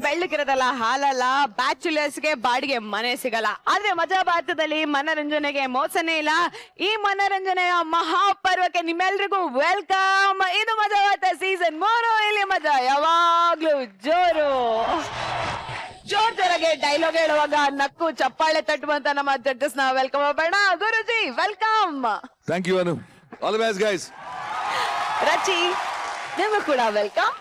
ಬೆಳ್ಳಗಿರೋದಲ್ಲ ಹಾಲಲ್ಲ, ಬ್ಯಾಚುಲರ್ಸ್ಗೆ ಬಾಡಿಗೆ ಮನೆ ಸಿಗಲ್ಲ. ಆದ್ರೆ ಮಜಾ ಭಾರತದಲ್ಲಿ ಮನರಂಜನೆಗೆ ಮೋಸನೇ ಇಲ್ಲ. ಈ ಮನರಂಜನೆಯ ಮಹಾಪರ್ವಕ್ಕೆ ನಿಮ್ಮೆಲ್ರಿಗೂ ವೆಲ್ಕಮ್. ಇದು ಮಜಾ ಭಾರತ ಸೀಸನ್ 3. ಇಲ್ಲಿ ಮಜಾ ಯಾವಾಗ್ಲೂ ಜೋರು. ಜೋರಾಗೆ ಡೈಲಾಗ್ ಹೇಳುವಾಗ ನಕ್ಕು ಚಪ್ಪಾಳೆ ತಟ್ಟುವಂತ ನಮ್ಮ ಜಡ್ಜಸ್ ನ ವೆಲ್ಕಮ್ ಮಾಡೋಣ. Guruji welcome. Thank you Anu. All the best guys. Rachi ನಿಮಗೂ ಕೂಡ ವೆಲ್ಕಮ್.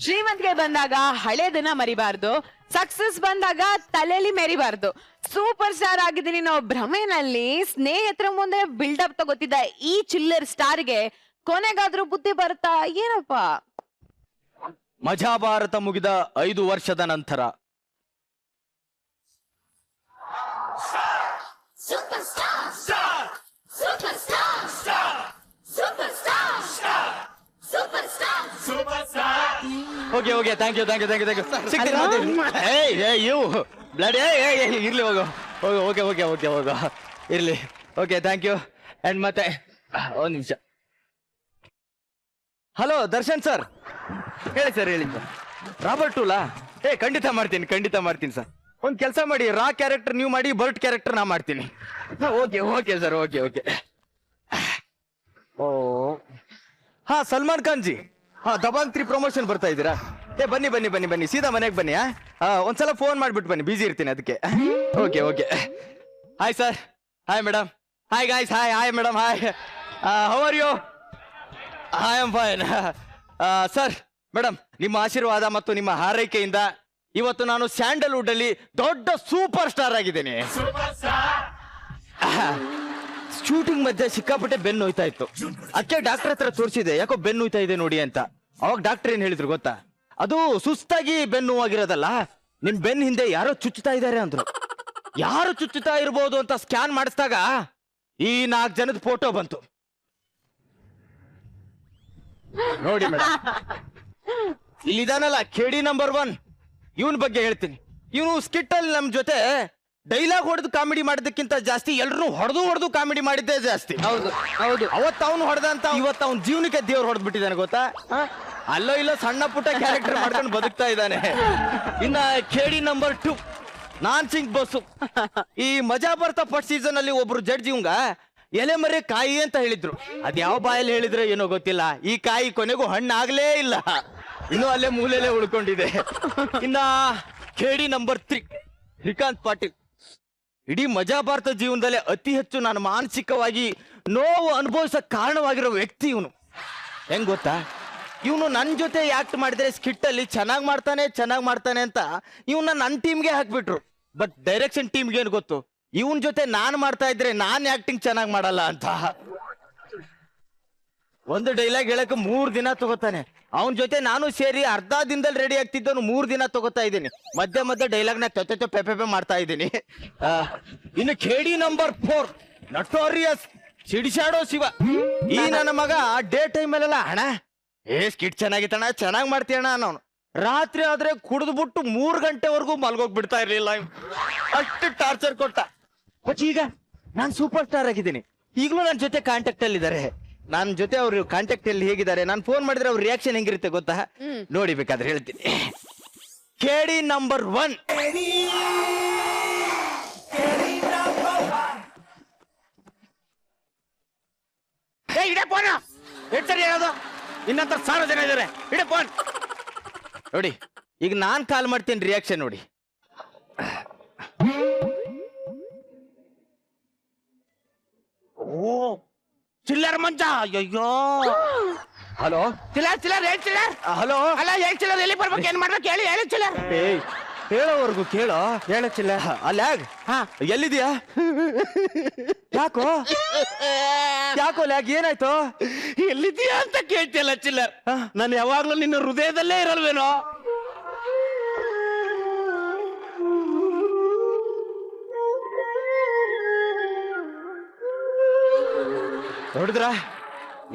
ಶ್ರೀಮಂತಿಗೆ ಬಂದಾಗ ಹಳೇದನ್ನ ಮರಿಬಾರ್ದು, ಸಕ್ಸಸ್ ಬಂದಾಗ ತಲೆಯಲ್ಲಿ ಮೆರಿಬಾರ್ದು. ಸೂಪರ್ ಸ್ಟಾರ್ ಆಗಿದ್ದೀನಿ ನಾವು ಭ್ರಮೆನಲ್ಲಿ ಸ್ನೇಹಿತರ ಮುಂದೆ ಬಿಲ್ಡಪ್ ತಗೋತಿದ್ದ ಈ ಚಿಲ್ಲರ್ ಸ್ಟಾರ್ಗೆ ಕೊನೆಗಾದ್ರೂ ಬುದ್ಧಿ ಬರುತ್ತಾ ಏನಪ್ಪ? ಮಜಾ ಭಾರತ ಮುಗಿದ 5 ವರ್ಷದ ನಂತರ okay okay thank you thank you thank you thank you. Blood ಇರ್ಲಿ ಹೋಗು ಹೋಗು ಓಕೆ ಓಕೆ ಓಕೆ ಹೋಗು ಇರ್ಲಿ ಓಕೆ ಥ್ಯಾಂಕ್ ಯು. ಅಂಡ್ ಮತ್ತೆ ಒಂದು ನಿಮಿಷ. Hello Darshan sir. ಹೇಳಿ ಸರ್ ಹೇಳಿ ಸರ್. ರಾಬರ್ಟ್ ಟೂಲಾ? ಖಂಡಿತ ಮಾಡ್ತೀನಿ ಸರ್. ಒಂದು ಕೆಲಸ ಮಾಡಿ, ರಾ ಕ್ಯಾರೆಕ್ಟರ್ ನೀವು ಮಾಡಿ, ಬರ್ಟ್ ಕ್ಯಾರೆಕ್ಟರ್ ನಾ ಮಾಡ್ತೀನಿ. Okay okay sir okay okay. ಓ ಹಾ ಸಲ್ಮಾನ್ ಖಾನ್ ಜಿ, ಹಾ ದಬಾಂಗ್ 3 ಪ್ರಮೋಷನ್ ಬರ್ತಾ ಇದ್ದೀರಾ? ಬನ್ನಿ ಬನ್ನಿ ಬನ್ನಿ ಬನ್ನಿ, ಸೀದಾ ಮನೆಗೆ ಬನ್ನಿ. ಒಂದ್ಸಲ ಫೋನ್ ಮಾಡ್ಬಿಟ್ಟು ಬನ್ನಿ, ಬಿಸಿ ಇರ್ತೀನಿ ಅದಕ್ಕೆ. Okay okay. Hi sir. Hi madam. Hi guys. Hi madam. Hi. How are you? I am fine. Sir madam, ನಿಮ್ಮ ಆಶೀರ್ವಾದ ಮತ್ತು ನಿಮ್ಮ ಹಾರೈಕೆಯಿಂದ ಇವತ್ತು ನಾನು ಸ್ಯಾಂಡಲ್ವುಡ್ ಅಲ್ಲಿ ದೊಡ್ಡ ಸೂಪರ್ ಸ್ಟಾರ್ ಆಗಿದ್ದೇನೆ. ಶೂಟಿಂಗ್ ಮಧ್ಯೆ ಸಿಕ್ಕಾಪಟ್ಟೆ ಬೆನ್ನು ಹೋಯ್ತಾ ಇತ್ತು. ಅದಕ್ಕೆ ಡಾಕ್ಟರ್ ಹತ್ರ ತೋರಿಸಿದೆ, ಯಾಕೋ ಬೆನ್ನು ಹೋಯ್ತಾ ಇದೆ ನೋಡಿ ಅಂತ. ಅವಾಗ ಡಾಕ್ಟರ್ ಏನ್ ಹೇಳಿದ್ರು ಗೊತ್ತಾ? ಅದು ಸುಸ್ತಾಗಿ ಬೆನ್ನು ಆಗಿರೋದಲ್ಲ, ನಿಮ್ ಬೆನ್ ಹಿಂದೆ ಯಾರೋ ಚುಚ್ಚುತ್ತಾ ಇದ್ದಾರೆ ಅಂದ್ರು. ಯಾರು ಚುಚ್ಚುತ್ತಾ ಇರ್ಬೋದು ಅಂತ ಸ್ಕ್ಯಾನ್ ಮಾಡಿಸಿದಾಗ ಈ 4 ಜನದ ಫೋಟೋ ಬಂತು ನೋಡಿ ಮೇಡಮ್. ಇಲ್ಲಿದಾನಲ್ಲ ಕೇಡಿ ನಂಬರ್ 1, ಇವನ್ ಬಗ್ಗೆ ಹೇಳ್ತೀನಿ. ಇವನು ಸ್ಕಿಟ್ ಅಲ್ಲಿ ನಮ್ ಜೊತೆ ಡೈಲಾಗ್ ಹೊಡೆದು ಕಾಮಿಡಿ ಮಾಡಿದ್ದಕ್ಕಿಂತ ಜಾಸ್ತಿ ಎಲ್ರು ಹೊಡೆದು ಕಾಮಿಡಿ ಮಾಡಿದ್ದೇ ಜಾಸ್ತಿ. ಹೌದು ಹೌದು. ಅವತ್ತು ಅವನು ಹೊಡೆದ ಅಂತ ಇವತ್ತು ಅವನ ಜೀವನಕ್ಕೆ ದೇವ್ರು ಹೊಡೆದ್ ಬಿಟ್ಟಿದ್ದಾನೆ ಗೊತ್ತಾ? ಅಲ್ಲೋ ಇಲ್ಲೋ ಸಣ್ಣ ಪುಟ್ಟ ಕ್ಯಾರೆಕ್ಟರ್ ಮಾಡ್ಕೊಂಡು ಬದುಕ್ತಾ ಇದ್ದಾನೆ. ಇನ್ನ ಕೇಡಿ ನಂಬರ್ 2 ನಾನ್ ಸಿಂಗ್ ಬಸ್ಸು. ಈ ಮಜಾ ಭಾರತ ಫಸ್ಟ್ ಸೀಸನ್ ಅಲ್ಲಿ ಒಬ್ರು ಜಡ್ಜ್ ಇವಂಗ ಎಲೆ ಮರೆ ಕಾಯಿ ಅಂತ ಹೇಳಿದ್ರು. ಅದ್ ಯಾವ ಬಾಯಲ್ಲಿ ಹೇಳಿದ್ರೆ ಏನೋ ಗೊತ್ತಿಲ್ಲ, ಈ ಕಾಯಿ ಕೊನೆಗೂ ಹಣ್ಣಾಗ್ಲೇ ಇಲ್ಲ, ಇನ್ನು ಅಲ್ಲೇ ಮೂಲೆಯಲ್ಲೇ ಉಳ್ಕೊಂಡಿದೆ. ಇನ್ನ ಕೇಡಿ ನಂಬರ್ 3 ಶ್ರೀಕಾಂತ್ ಪಾಟೀಲ್. ಇಡೀ ಮಜಾ ಭಾರತ ಜೀವನದಲ್ಲೇ ಅತಿ ಹೆಚ್ಚು ನಾನು ಮಾನಸಿಕವಾಗಿ ನೋವು ಅನುಭವಿಸೋ ಕಾರಣವಾಗಿರೋ ವ್ಯಕ್ತಿ ಇವನು. ಹೆಂಗ್ ಗೊತ್ತಾ? ಇವನು ನನ್ನ ಜೊತೆ ಆಕ್ಟ್ ಮಾಡಿದ್ರೆ ಸ್ಕಿಟ್ ಅಲ್ಲಿ ಚೆನ್ನಾಗಿ ಮಾಡ್ತಾನೆ ಅಂತ ಇವನ್ನ ನನ್ನ ಟೀಮ್ಗೆ ಹಾಕ್ಬಿಟ್ರು. ಬಟ್ ಡೈರೆಕ್ಷನ್ ಟೀಮ್ಗೆ ಏನು ಗೊತ್ತು, ಇವನ್ ಜೊತೆ ನಾನು ಮಾಡ್ತಾ ಇದ್ರೆ ನಾನ್ ಆಕ್ಟಿಂಗ್ ಚೆನ್ನಾಗಿ ಮಾಡಲ್ಲ ಅಂತ. ಒಂದು ಡೈಲಾಗ್ ಹೇಳಕ್ಕೆ 3 ದಿನ ತಗೋತಾನೆ. ಅವನ ಜೊತೆ ನಾನು ಸೇರಿ ಅರ್ಧ ದಿನದಲ್ಲಿ ರೆಡಿ ಆಗ್ತಿದ್ದವನು 3 ದಿನ ತಗೋತಾ ಇದ್ದೀನಿ. ಮಧ್ಯ ಡೈಲಾಗ್ನ ಪೆಪೆ ಮಾಡ್ತಾ ಇದ್ದೀನಿ. ಇನ್ನು ಕೇಡಿ ನಂಬರ್ 4 ನಟೋರಿಯಸ್ ಸಿಡಿಸಾಡೋ ಶಿವ. ಈ ನನ್ನ ಮಗ ಡೇ ಟೈಮ್ ಅಲ್ಲೆಲ್ಲ ಅಣ್ಣ ಸ್ಕಿಟ್ ಚೆನ್ನಾಗಿತ್ತಣ್ಣ, ಚೆನ್ನಾಗಿ ಮಾಡ್ತೀಯಣ್ಣ ಅನ್ನೋನು. ರಾತ್ರಿ ಆದ್ರೆ ಕುಡಿದ್ಬಿಟ್ಟು 3 ಗಂಟೆವರೆಗೂ ಮಲ್ಗೋಗ್ಬಿಡ್ತಾ ಇರ್ಲಿಲ್ಲ. ಅಷ್ಟು ಟಾರ್ಚರ್ ಕೊಟ್ಟ. ಬಟ್ ಈಗ ನಾನ್ ಸೂಪರ್ ಸ್ಟಾರ್ ಆಗಿದ್ದೀನಿ. ಈಗಲೂ ನನ್ನ ಜೊತೆ ಕಾಂಟ್ಯಾಕ್ಟ್ ಅಲ್ಲಿ ಇದ್ದಾರೆ. ನನ್ನ ಜೊತೆ ಅವ್ರು ಕಾಂಟ್ಯಾಕ್ಟ್ ಅಲ್ಲಿ ಹೇಗಿದ್ದಾರೆ, ನಾನು ಫೋನ್ ಮಾಡಿದ್ರೆ ಅವ್ರ ರಿಯಾಕ್ಷನ್ ಹೆಂಗಿರುತ್ತೆ ಗೊತ್ತಾ? ನೋಡಿ ಬೇಕಾದ್ರೆ ಹೇಳ್ತೀನಿ. ಕೇಡಿ ನಂಬರ್ 1 ಇಡೇ ಫೋನ್. ಸರಿ ಹೇಳೋದು, ಇನ್ನಂತ 1000 ಜನ ಇದ್ದಾರೆ, ಇಡೇ ಫೋನ್. ನೋಡಿ ಈಗ ನಾನ್ ಕಾಲ್ ಮಾಡ್ತೀನಿ, ರಿಯಾಕ್ಷನ್ ನೋಡಿ. ಓ ಚಿಲ್ಲರ್ ಮಂಚ. ಅಯ್ಯೋ ಹಲೋ ಚಿಲ್ಲರ್ ಹೇಳಿ ಚಿಲ್ಲರ್. ಹಲೋ ಅಲ್ಲ ಹೇಳಿ ಚಿಲ್ಲರ್, ಎಲ್ಲಿ ಬರ್ಬೇಕು, ಏನ್ ಮಾಡ್ಬೇಕು ಹೇಳಿ ಚಿಲ್ಲರ್. ಹೇಳೋವರೆಗೂ ಕೇಳೋ. ಹೇಳ ಚಿಲ್ಲರ್. ಅಲ್ಲ ಎಲ್ಲಿದ್ಯಾ? ಯಾಕೋ ಲ್ಯಾಗ್ ಏನಾಯ್ತು? ಎಲ್ಲಿದ್ಯಾ ಅಂತ ಕೇಳ್ತಿಯಲ್ಲ ಚಿಲ್ಲರ್. ನಾನು ಯಾವಾಗ್ಲೂ ನಿನ್ನ ಹೃದಯದಲ್ಲೇ ಇರಲ್ವೇನೋ? ನೋಡಿದ್ರ,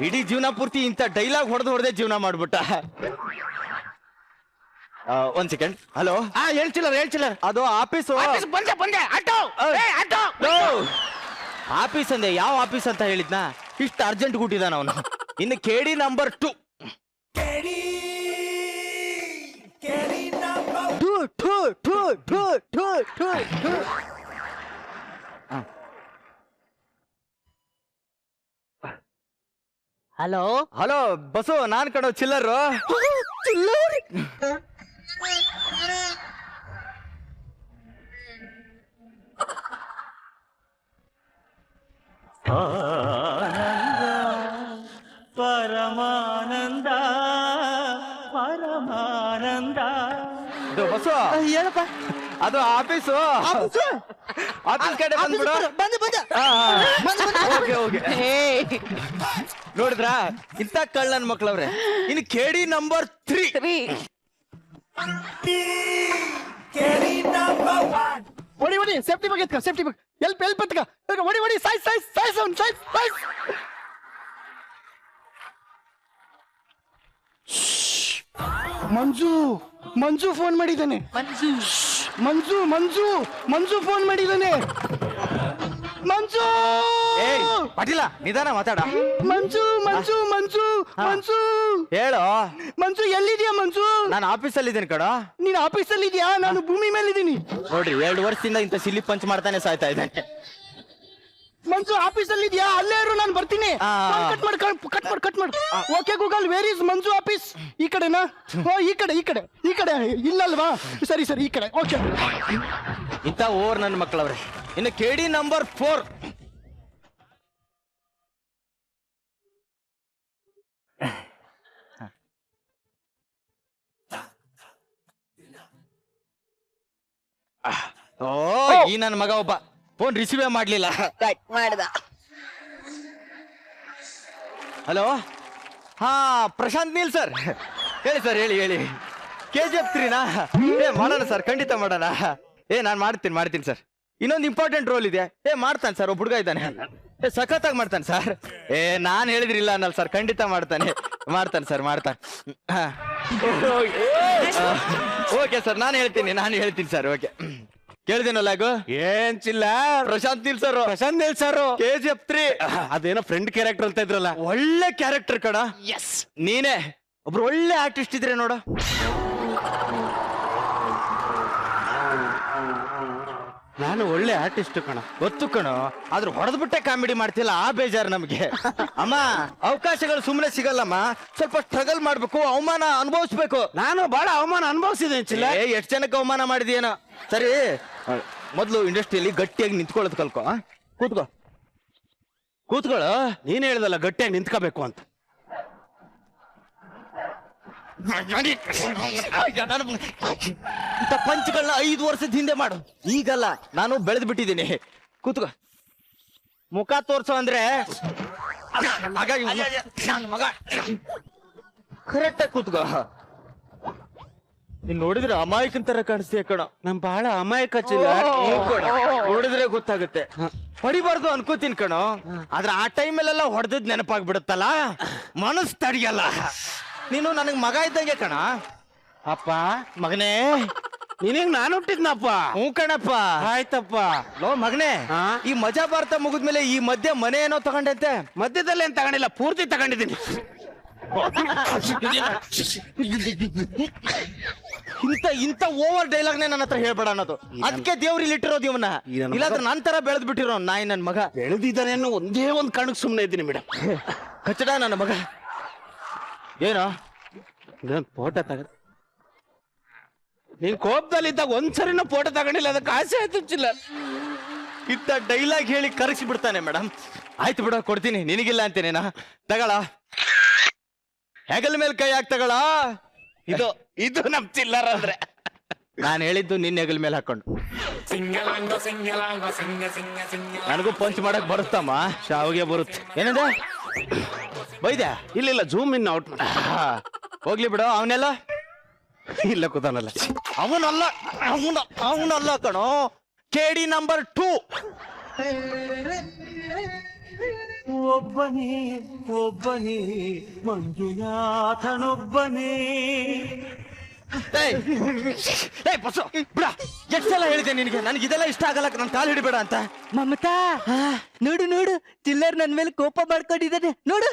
ಇಡೀ ಜೀವನ ಪೂರ್ತಿ ಇಂಥ ಡೈಲಾಗ್ ಹೊಡೆದೇ ಜೀವನ ಮಾಡ್ಬಿಟ್ಟ. ಒಂದ್ ಸೆಕೆಂಡ್. ಹಲೋ ಹೇಳ್ಚಿಲ್ಲರ್. ಅದು ಆಫೀಸು. ಬಂದೆ ಆಫೀಸ್ ಅಂದೆ. ಯಾವ ಆಫೀಸ್ ಅಂತ ಹೇಳಿದ್ನಾ? ಇಷ್ಟು ಅರ್ಜೆಂಟ್ ಕೊಟ್ಟಿದ್ದಾನ ಅವನು. ಇನ್ನು ಕೇಡಿ ನಂಬರ್ 2 ಠೂ ಠೂ ಠೂ ಠೂ ಠೂ ಠೂ. ಹಲೋ ಹಲೋ ಬಸ್ಸು, ನಾನ್ ಕಣೋ ಚಿಲ್ಲರು. ಪರಮಾನಂದ ಪರಮಾನಂದ. ಇದು ಬಸ್ಸು, ಹೇಳಪ್ಪ. ಅದು ಆಫೀಸು. ಆಫೀಸ್ ಕಡೆ ಬಂದ್ಬಿಡು. Okay okay. ನೋಡಿದ್ರಾ, ಇಂಥ ಕಳ್ಳನ್ ಮಕ್ಳವ್ರೆ. ಇನ್ನು ಕೇಳಿ ನಂಬರ್ 3. ಹೊಡಿ ಸೇಫ್ಟಿ ಬಗ್ಗೆ ಎತ್ಕ, ಸೇಫ್ಟಿ ಬಗ್ಗೆ ಎಲ್ಪ್ ಎತ್ಕ. ಹೊಡಿ ಸೈಸ್ ಅವ್ನು, ಸೈಸ್. ಮಂಜು ಫೋನ್ ಮಾಡಿದ್ದಾನೆ. ಮಂಜು ಫೋನ್ ಮಾಡಿದ್ದಾನೆ. ಮಂಜು ಏಯ್ ಪಾಟೀಲ, ನಿಧಾನ ಮಾತಾಡ. ಮಂಜು ಹೇಳೋ. ಮಂಜು ಎಲ್ಲಿದ್ಯಾ ಮಂಜು? ನಾನು ಆಫೀಸಲ್ಲಿ ಇದ್ದೀನಿ ಕಣ. ನೀನ್ ಆಫೀಸಲ್ಲಿ ಇದೀಯಾ? ನಾನು ಭೂಮಿ ಮೇಲೆ ಇದ್ದೀನಿ. ನೋಡ್ರಿ, 2 ವರ್ಷದಿಂದ ಇಂಥ ಸಿಲ್ಲಿ ಪಂಚ್ ಮಾಡ್ತಾನೆ ಸಾಯ್ತಾ ಇದ್ದಾನೆ. ಮಂಜು ಆಫೀಸಲ್ಲಿ ಇದೆಯಾ? ಅಲ್ಲೇ ಇರು, ನಾನು ಬರ್ತೀನಿ. ಕಟ್ ಮಾಡು. Okay Google, where is Manju office? ಈ ಕಡೆನಾ? ಓ ಈ ಕಡೆ ಇಲ್ಲಲ್ವಾ? ಸರಿ ಈ ಕಡೆ. ಓಕೆ. ಇಂಥ ಓವರ್ ನನ್ನ ಮಕ್ಕಳವ್ರೆ. ಇನ್ನು ಕೇಳಿ ನಂಬರ್ 4. ಓ, ಈ ನನ್ನ ಮಗ ಒಬ್ಬ ಫೋನ್ ರಿಸೀವೇ ಮಾಡ್ಲಿಲ್ಲ. ಮಾಡ್ದ. ಹಲೋ, ಹಾ ಪ್ರಶಾಂತ್ ನೀಲ್ ಸರ್. ಹೇಳಿ ಸರ್, ಹೇಳಿ. KGF 3ನಾ? ಮಾಡೋಣ ಸರ್, ಖಂಡಿತ ಮಾಡೋಣ. ನಾನು ಮಾಡ್ತೀನಿ ಸರ್. ಇನ್ನೊಂದು ಇಂಪಾರ್ಟೆಂಟ್ ರೋಲ್ ಇದೆ. ಮಾಡ್ತಾನೆ ಸರ್, ಒಬ್ಬ ಹುಡುಗ ಇದ್ದಾನೆ. ಸಖತ್ತಾಗಿ ಮಾಡ್ತಾನೆ ಸರ್. ನಾನು ಹೇಳಿದ್ರಿಲ್ಲ ಅನ್ನಲ್ಲ ಸರ್, ಖಂಡಿತ ಮಾಡ್ತಾನೆ ಸರ್, ಮಾಡ್ತಾನೆ. ಓಕೆ ಸರ್, ನಾನು ಹೇಳ್ತೀನಿ ಸರ್. ಓಕೆ, ಕೇಳಿದೇನಲ್ಲ ಆಗು. ಏನ್ ಚಿಲ್ಲ? ಪ್ರಶಾಂತ್ ನೀಲ್ ಸರ್ KGF 3 ಅದೇನೋ ಫ್ರೆಂಡ್ ಕ್ಯಾರೆಕ್ಟರ್ ಅಂತ ಇದ್ರಲ್ಲ, ಒಳ್ಳೆ ಕ್ಯಾರೆಕ್ಟರ್ ಕಣ. ಎಸ್, ನೀನೇ ಒಬ್ರು ಒಳ್ಳೆ ಆರ್ಟಿಸ್ಟ್ ಇದ್ರೆ ನೋಡು. ನಾನು ಒಳ್ಳೆ ಆರ್ಟಿಸ್ಟ್ ಕಣ. ಗೊತ್ತು ಕಣೋ, ಆದ್ರೂ ಹೊಡೆದ್ಬಿಟ್ಟೆ ಕಾಮಿಡಿ ಮಾಡ್ತಿಲ್ಲ, ಆ ಬೇಜಾರು ನಮ್ಗೆ. ಅಮ್ಮ, ಅವಕಾಶಗಳು ಸುಮ್ಮನೆ ಸಿಗಲ್ಲಮ್ಮ. ಸ್ವಲ್ಪ ಸ್ಟ್ರಗಲ್ ಮಾಡ್ಬೇಕು, ಅವಮಾನ ಅನುಭವಿಸ್ಬೇಕು. ನಾನು ಬಹಳ ಅವಮಾನ ಅನುಭವಿಸಿದ್ದೇನೆ ಚಿಲ್ಲ. ಎಷ್ಟು ಜನಕ್ಕೆ ಅವಮಾನ ಮಾಡಿದ್ಯೇನೋ. ಸರಿ, ಮೊದ್ಲು ಇಂಡಸ್ಟ್ರಿಯಲ್ಲಿ ಗಟ್ಟಿಯಾಗಿ ನಿಂತ್ಕೊಳ್ಳೋದು ಕಲ್ಕೋ. ಕೂತ್ಕೊಳ್ಳೋ. ನೀನ್ ಹೇಳ್ದಲ್ಲ ಗಟ್ಟಿಯಾಗಿ ನಿಂತ್ಕೋಬೇಕು ಅಂತ. ಇಂಥ ಪಂಚ್ಗಳನ್ನ 5 ವರ್ಷದ ಹಿಂದೆ ಮಾಡು, ಈಗಲ್ಲ. ನಾನು ಬೆಳೆದು ಬಿಟ್ಟಿದ್ದೀನಿ. ಕೂತ್ಕೋ. ಮುಖ ತೋರ್ಸೋ ಅಂದ್ರೆ ಕರೆಕ್ಟಾಗಿ ಕೂತ್ಕೋ. ನೀನ್ ನೋಡಿದ್ರೆ ಅಮಾಯಕನ್ ತರ ಕಾಣಿಸ್ತೀಯ ಕಣ. ನಮ್ ಬಹಳ ಅಮಾಯಕ ಚಿಲ್ಲ. ನೋಡಿದ್ರೆ ಗೊತ್ತಾಗುತ್ತೆ. ಹೊಡಿಬಾರ್ದು ಅನ್ಕೋತೀನಿ ಕಣೋ, ಆದ್ರೆ ಆ ಟೈಮಲ್ಲೆಲ್ಲ ಹೊಡೆದದ್ ನೆನಪಾಗ್ಬಿಡುತ್ತಲ್ಲ, ಮನಸ್ಸು ತಡಿಯಲ್ಲ. ನೀನು ನನಗ್ ಮಗ ಇದ್ದಂಗೆ ಕಣ. ಅಪ್ಪ, ಮಗನೇ, ನಿನಗ್ ನಾನು ಹುಟ್ಟಿದ್ನಪ್ಪ. ಹ್ಞೂ ಕಣಪ್ಪ. ಆಯ್ತಪ್ಪ. ಲೋ ಮಗನೇ, ಈ ಮಜಾ ಭಾರತ ಮುಗಿದ್ಮೇಲೆ ಈ ಮಧ್ಯೆ ಮನೆ ಏನೋ ತಗೊಂಡಂತೆ. ಮಧ್ಯದಲ್ಲಿ ಏನ್ ತಗೊಂಡಿಲ್ಲ, ಪೂರ್ತಿ ತಗೊಂಡಿದ್ದೀನಿ. ಇಂಥ ಓವರ್ ಡೈಲಾಗ್ನೇ ನನ್ನ ಹತ್ರ ಹೇಳ್ಬೇಡ ಅನ್ನೋದು. ಅದಕ್ಕೆ ದೇವ್ರು ಇಲ್ಲಿ ಇಟ್ಟಿರೋದು ಇವನ್ನ. ಇಲ್ಲಾಂದ್ರೆ ನನ್ ತರ ಬೆಳೆದ್ ಬಿಟ್ಟಿರೋ ನಾಯಿ ನನ್ ಮಗ. ಬೆಳೆದಿದ್ದಾನೆ ಅನ್ನೋ ಒಂದೇ ಒಂದ್ ಕಾರಣಕ್ಕೆ ಸುಮ್ಮನೆ ಇದ್ದೀನಿ ಮೇಡಮ್. ಕಚ್ಚಡ ನನ್ನ ಮಗ. ಏನೋ ಫೋಟೋ ತಗ. ನೀನ್ ಕೋಪದಲ್ಲಿದ್ದಾಗ ಒಂದ್ಸರಿನ ಫೋಟೋ ತಗೊಂಡಿಲ್ಲ, ಅದಕ್ಕೆ ಆಸೆ ಆಯ್ತು ಚಿಲ್ಲ. ಇಂಥ ಡೈಲಾಗ್ ಹೇಳಿ ಕರೆಸಿ ಬಿಡ್ತಾನೆ ಮೇಡಮ್. ಆಯ್ತು ಬಿಡ, ಕೊಡ್ತೀನಿ, ನಿನಗಿಲ್ಲ ಅಂತೇನೇನಾ. ತಗಳ, ಹೆಗಲ ಮೇಲೆ ಕೈ ಹಾಕಿ ತಗಳ. ಇದು ನಮ್ ಚಿಲ್ಲರ ಅಂದ್ರೆ. ನಾನು ಹೇಳಿದ್ದು ನಿನ್ನ ಹೆಗಲ ಮೇಲೆ ಹಾಕೊಂಡು. ನನಗೂ ಪಂಚ್ ಮಾಡಕ್ ಬರುತ್ತಮ್ಮ. ಶಾವಿಗೆ ಬರುತ್ತೆ. ಏನಂದ ಬೈದ್ಯಾ? ಇಲ್ಲ, ಜೂಮ್ ಇನ್ ಔಟ್ ಮಾಡ. ಹೋಗ್ಲಿ ಬಿಡು. ಅವನೆಲ್ಲ ಇಲ್ಲ, ಕೂತಾನಲ್ಲ. ಅವನಲ್ಲ ಕಣೋ. KD number 2. ಒಬ್ಬನೇ ಮಂಜುನಾಥನೊಬ್ಬನೇ. ಬಸ್ಸು ಬಿಡ. ಎಷ್ಟು ಸಲ ಹೇಳಿದೆ ನಿನಗೆ, ನನಗೆ ಇದೆಲ್ಲ ಇಷ್ಟ ಆಗಲ್ಲ, ನನ್ ಕಾಲು ಹಿಡಿಬೇಡ ಅಂತ. ಮಮತಾ, ನೋಡು ಚಿಲ್ಲರ್ ನನ್ ಮೇಲೆ ಕೋಪ ಮಾಡ್ಕೊಂಡಿದ್ದಾನೆ ನೋಡು.